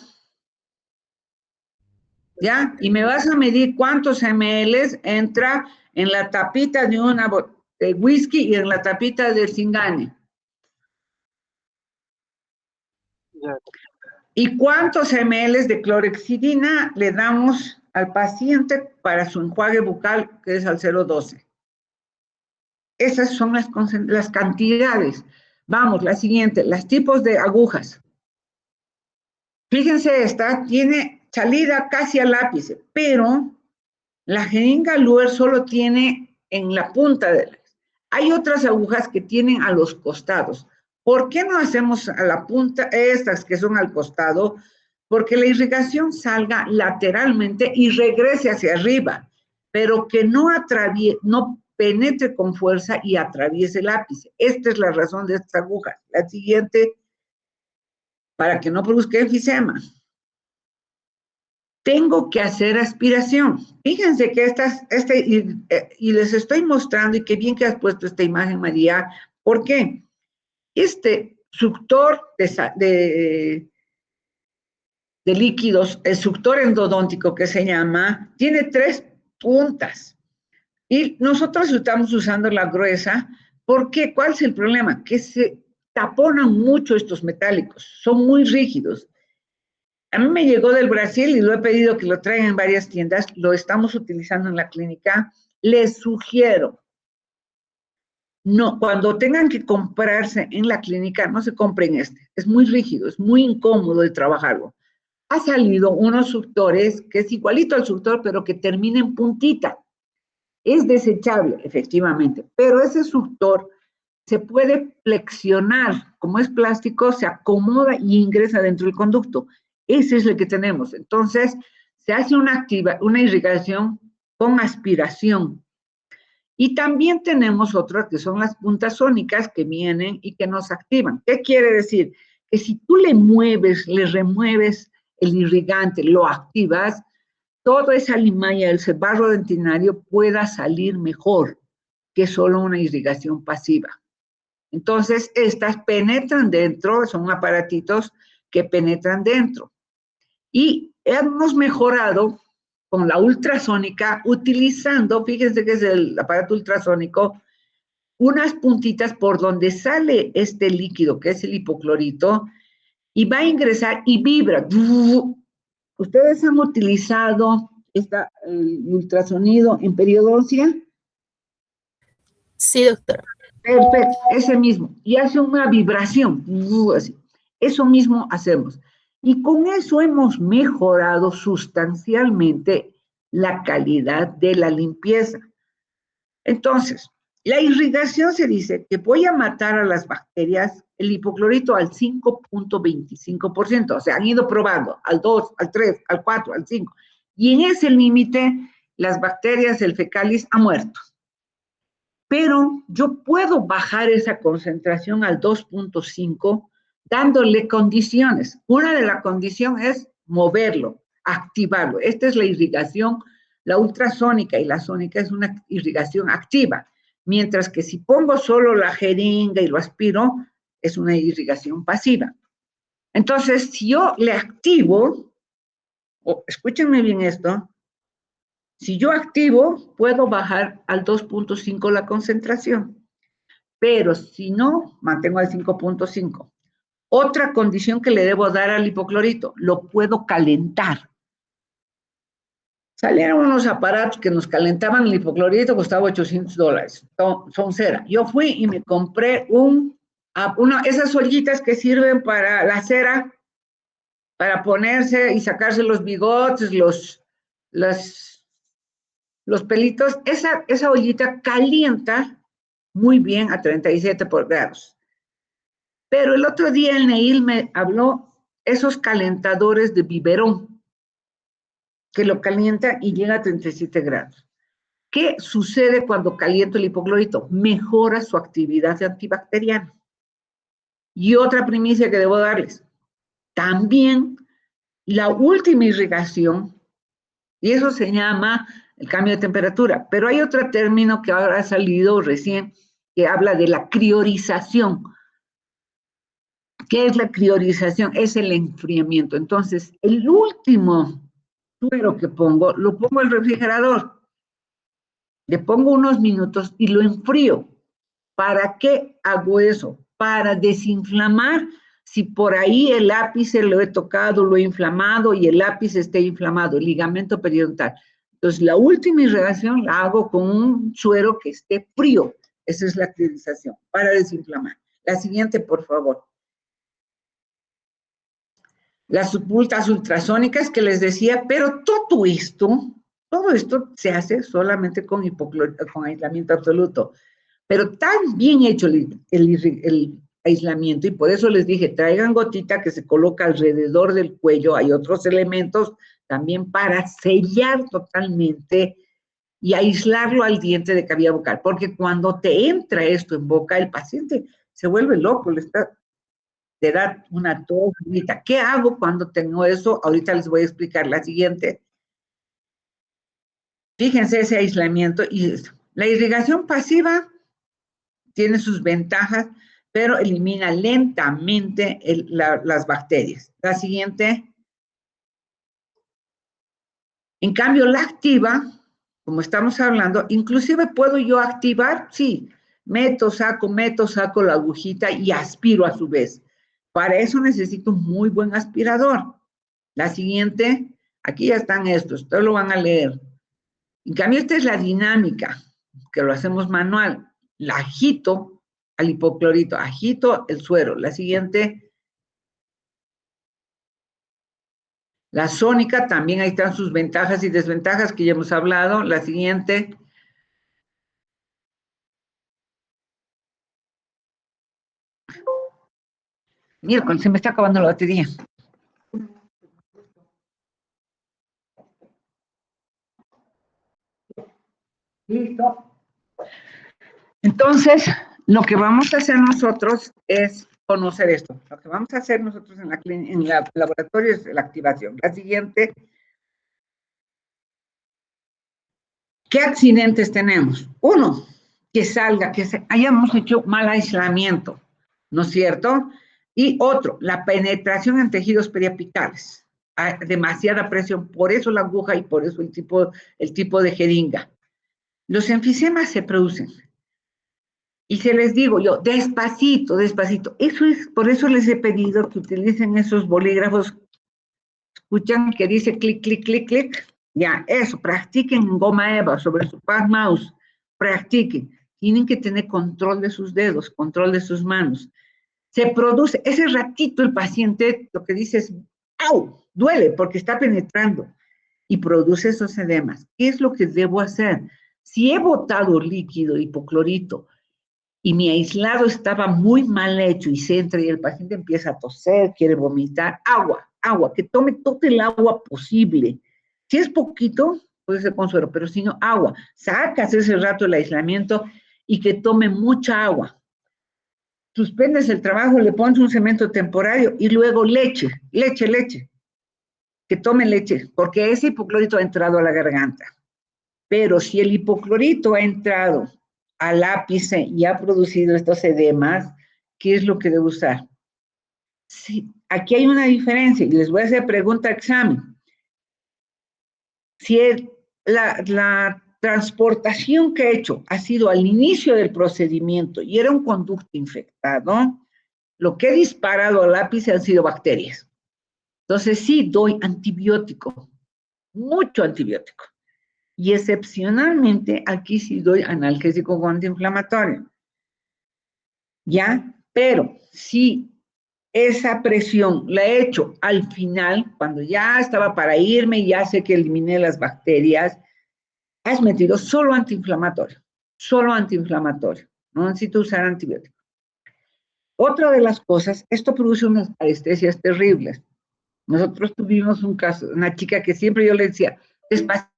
¿Ya? Y me vas a medir cuántos ml entra en la tapita de una de whisky y en la tapita del Singani. ¿Y cuántos ml de clorexidina le damos al paciente para su enjuague bucal, que es al 0,12? Esas son las cantidades. Vamos, la siguiente, los tipos de agujas. Fíjense, esta tiene salida casi al ápice, pero la jeringa Luer solo tiene en la punta de la. Hay otras agujas que tienen a los costados. ¿Por qué no hacemos a la punta estas que son al costado? Porque la irrigación salga lateralmente y regrese hacia arriba, pero que no penetre con fuerza y atraviese el ápice. Esta es la razón de estas agujas. La siguiente, para que no produzca enfisema. Tengo que hacer aspiración. Fíjense que y les estoy mostrando, y qué bien que has puesto esta imagen, María. ¿Por qué? Este suctor de líquidos, el suctor endodóntico que se llama, tiene 3 puntas. Y nosotros estamos usando la gruesa, porque ¿cuál es el problema? Que se taponan mucho estos metálicos, son muy rígidos. A mí me llegó del Brasil y lo he pedido que lo traigan en varias tiendas, lo estamos utilizando en la clínica. Les sugiero, no, cuando tengan que comprarse en la clínica, no se compren este, es muy rígido, es muy incómodo de trabajarlo. Ha salido unos suctores que es igualito al suctor, pero que termina en puntita. Es desechable, efectivamente, pero ese suctor se puede flexionar, como es plástico, se acomoda y ingresa dentro del conducto. Ese es el que tenemos. Entonces, se hace una irrigación con aspiración. Y también tenemos otras que son las puntas sónicas que vienen y que nos activan. ¿Qué quiere decir? Que si tú le remueves el irrigante, lo activas, toda esa limalla, ese barro dentinario pueda salir mejor que solo una irrigación pasiva. Entonces, estas penetran dentro, son aparatitos que penetran dentro. Y hemos mejorado con la ultrasónica utilizando, fíjense que es el aparato ultrasónico, unas puntitas por donde sale este líquido, que es el hipoclorito, y va a ingresar y vibra. ¿Ustedes han utilizado el ultrasonido en periodoncia? Sí, doctora. Perfecto, ese mismo. Y hace una vibración. Así. Eso mismo hacemos. Y con eso hemos mejorado sustancialmente la calidad de la limpieza. Entonces, la irrigación se dice que voy a matar a las bacterias, el hipoclorito al 5.25%. O sea, han ido probando al 2, al 3, al 4, al 5. Y en ese límite, las bacterias del fecalis han muerto. Pero yo puedo bajar esa concentración al 2.5 dándole condiciones. Una de las condiciones es moverlo, activarlo. Esta es la irrigación, la ultrasónica, y la sónica es una irrigación activa. Mientras que si pongo solo la jeringa y lo aspiro, es una irrigación pasiva. Entonces, si yo le activo, escúchenme bien esto, si yo activo, puedo bajar al 2.5 la concentración, pero si no, mantengo al 5.5. Otra condición que le debo dar al hipoclorito, lo puedo calentar. Salieron unos aparatos que nos calentaban el hipoclorito, costaba $800, son cera. Yo fui y me compré esas ollitas que sirven para la cera, para ponerse y sacarse los bigotes, los pelitos. Esa ollita calienta muy bien a 37 grados. Pero el otro día el Neil me habló esos calentadores de biberón, que lo calienta y llega a 37 grados. ¿Qué sucede cuando caliento el hipoclorito? Mejora su actividad antibacteriana. Y otra primicia que debo darles, también la última irrigación, y eso se llama el cambio de temperatura, pero hay otro término que ahora ha salido recién, que habla de la criorización. ¿Qué es la criorización? Es el enfriamiento. Entonces, el último suero que pongo, lo pongo al refrigerador. Le pongo unos minutos y lo enfrío. ¿Para qué hago eso? Para desinflamar. Si por ahí el ápice lo he tocado, lo he inflamado y el ápice esté inflamado, el ligamento periodontal. Entonces, la última irrigación la hago con un suero que esté frío. Esa es la criorización, para desinflamar. La siguiente, por favor. Las puntas ultrasónicas que les decía, pero todo esto se hace solamente con aislamiento absoluto. Pero tan bien hecho el aislamiento, y por eso les dije, traigan gotita que se coloca alrededor del cuello. Hay otros elementos también para sellar totalmente y aislarlo al diente de cavidad bucal, porque cuando te entra esto en boca, el paciente se vuelve loco, te da una tos. ¿Qué hago cuando tengo eso? Ahorita les voy a explicar la siguiente. Fíjense ese aislamiento. Y la irrigación pasiva tiene sus ventajas, pero elimina lentamente las bacterias. La siguiente. En cambio, la activa como estamos hablando, inclusive puedo yo activar, sí, meto, saco la agujita y aspiro a su vez. Para eso necesito un muy buen aspirador. La siguiente, aquí ya están estos, todos lo van a leer. En cambio, esta es la dinámica, que lo hacemos manual. La agito al hipoclorito, agito el suero. La siguiente, la sónica, también ahí están sus ventajas y desventajas que ya hemos hablado. La siguiente, miércoles, se me está acabando la batería. Listo. Entonces, lo que vamos a hacer nosotros es conocer esto. Lo que vamos a hacer nosotros en la laboratorio es la activación. La siguiente, ¿qué accidentes tenemos? Uno, que salga, hayamos hecho mal aislamiento, ¿no es cierto? Y otro, la penetración en tejidos periapicales. Hay demasiada presión, por eso la aguja y por eso el tipo de jeringa. Los enfisemas se producen. Y se les digo yo, despacito, despacito. Eso es, por eso les he pedido que utilicen esos bolígrafos. Escuchan que dice clic, clic, clic, clic. Ya, eso, practiquen en goma eva sobre su pad mouse. Practiquen. Tienen que tener control de sus dedos, control de sus manos. Se produce, ese ratito el paciente lo que dice es, ¡au! Duele porque está penetrando y produce esos edemas. ¿Qué es lo que debo hacer? Si he botado líquido hipoclorito y mi aislado estaba muy mal hecho y se entra y el paciente empieza a toser, quiere vomitar, agua, que tome todo el agua posible. Si es poquito, puede ser con suero, pero si no, agua. Sacas ese rato el aislamiento y que tome mucha agua. Suspendes el trabajo, le pones un cemento temporario y luego leche, que tome leche, porque ese hipoclorito ha entrado a la garganta. Pero si el hipoclorito ha entrado al ápice y ha producido estos edemas, ¿qué es lo que debo usar? Sí, aquí hay una diferencia y les voy a hacer pregunta examen. Si la transportación que he hecho ha sido al inicio del procedimiento y era un conducto infectado, lo que he disparado al ápice han sido bacterias. Entonces sí doy antibiótico, mucho antibiótico. Y excepcionalmente aquí sí doy analgésico o antiinflamatorio. ¿Ya? Pero si esa presión la he hecho al final, cuando ya estaba para irme y ya sé que eliminé las bacterias, has metido solo antiinflamatorio. No necesito usar antibiótico. Otra de las cosas, esto produce unas parestesias terribles. Nosotros tuvimos un caso, una chica que siempre yo le decía, despacito.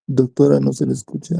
Doctora, ¿no se le escucha?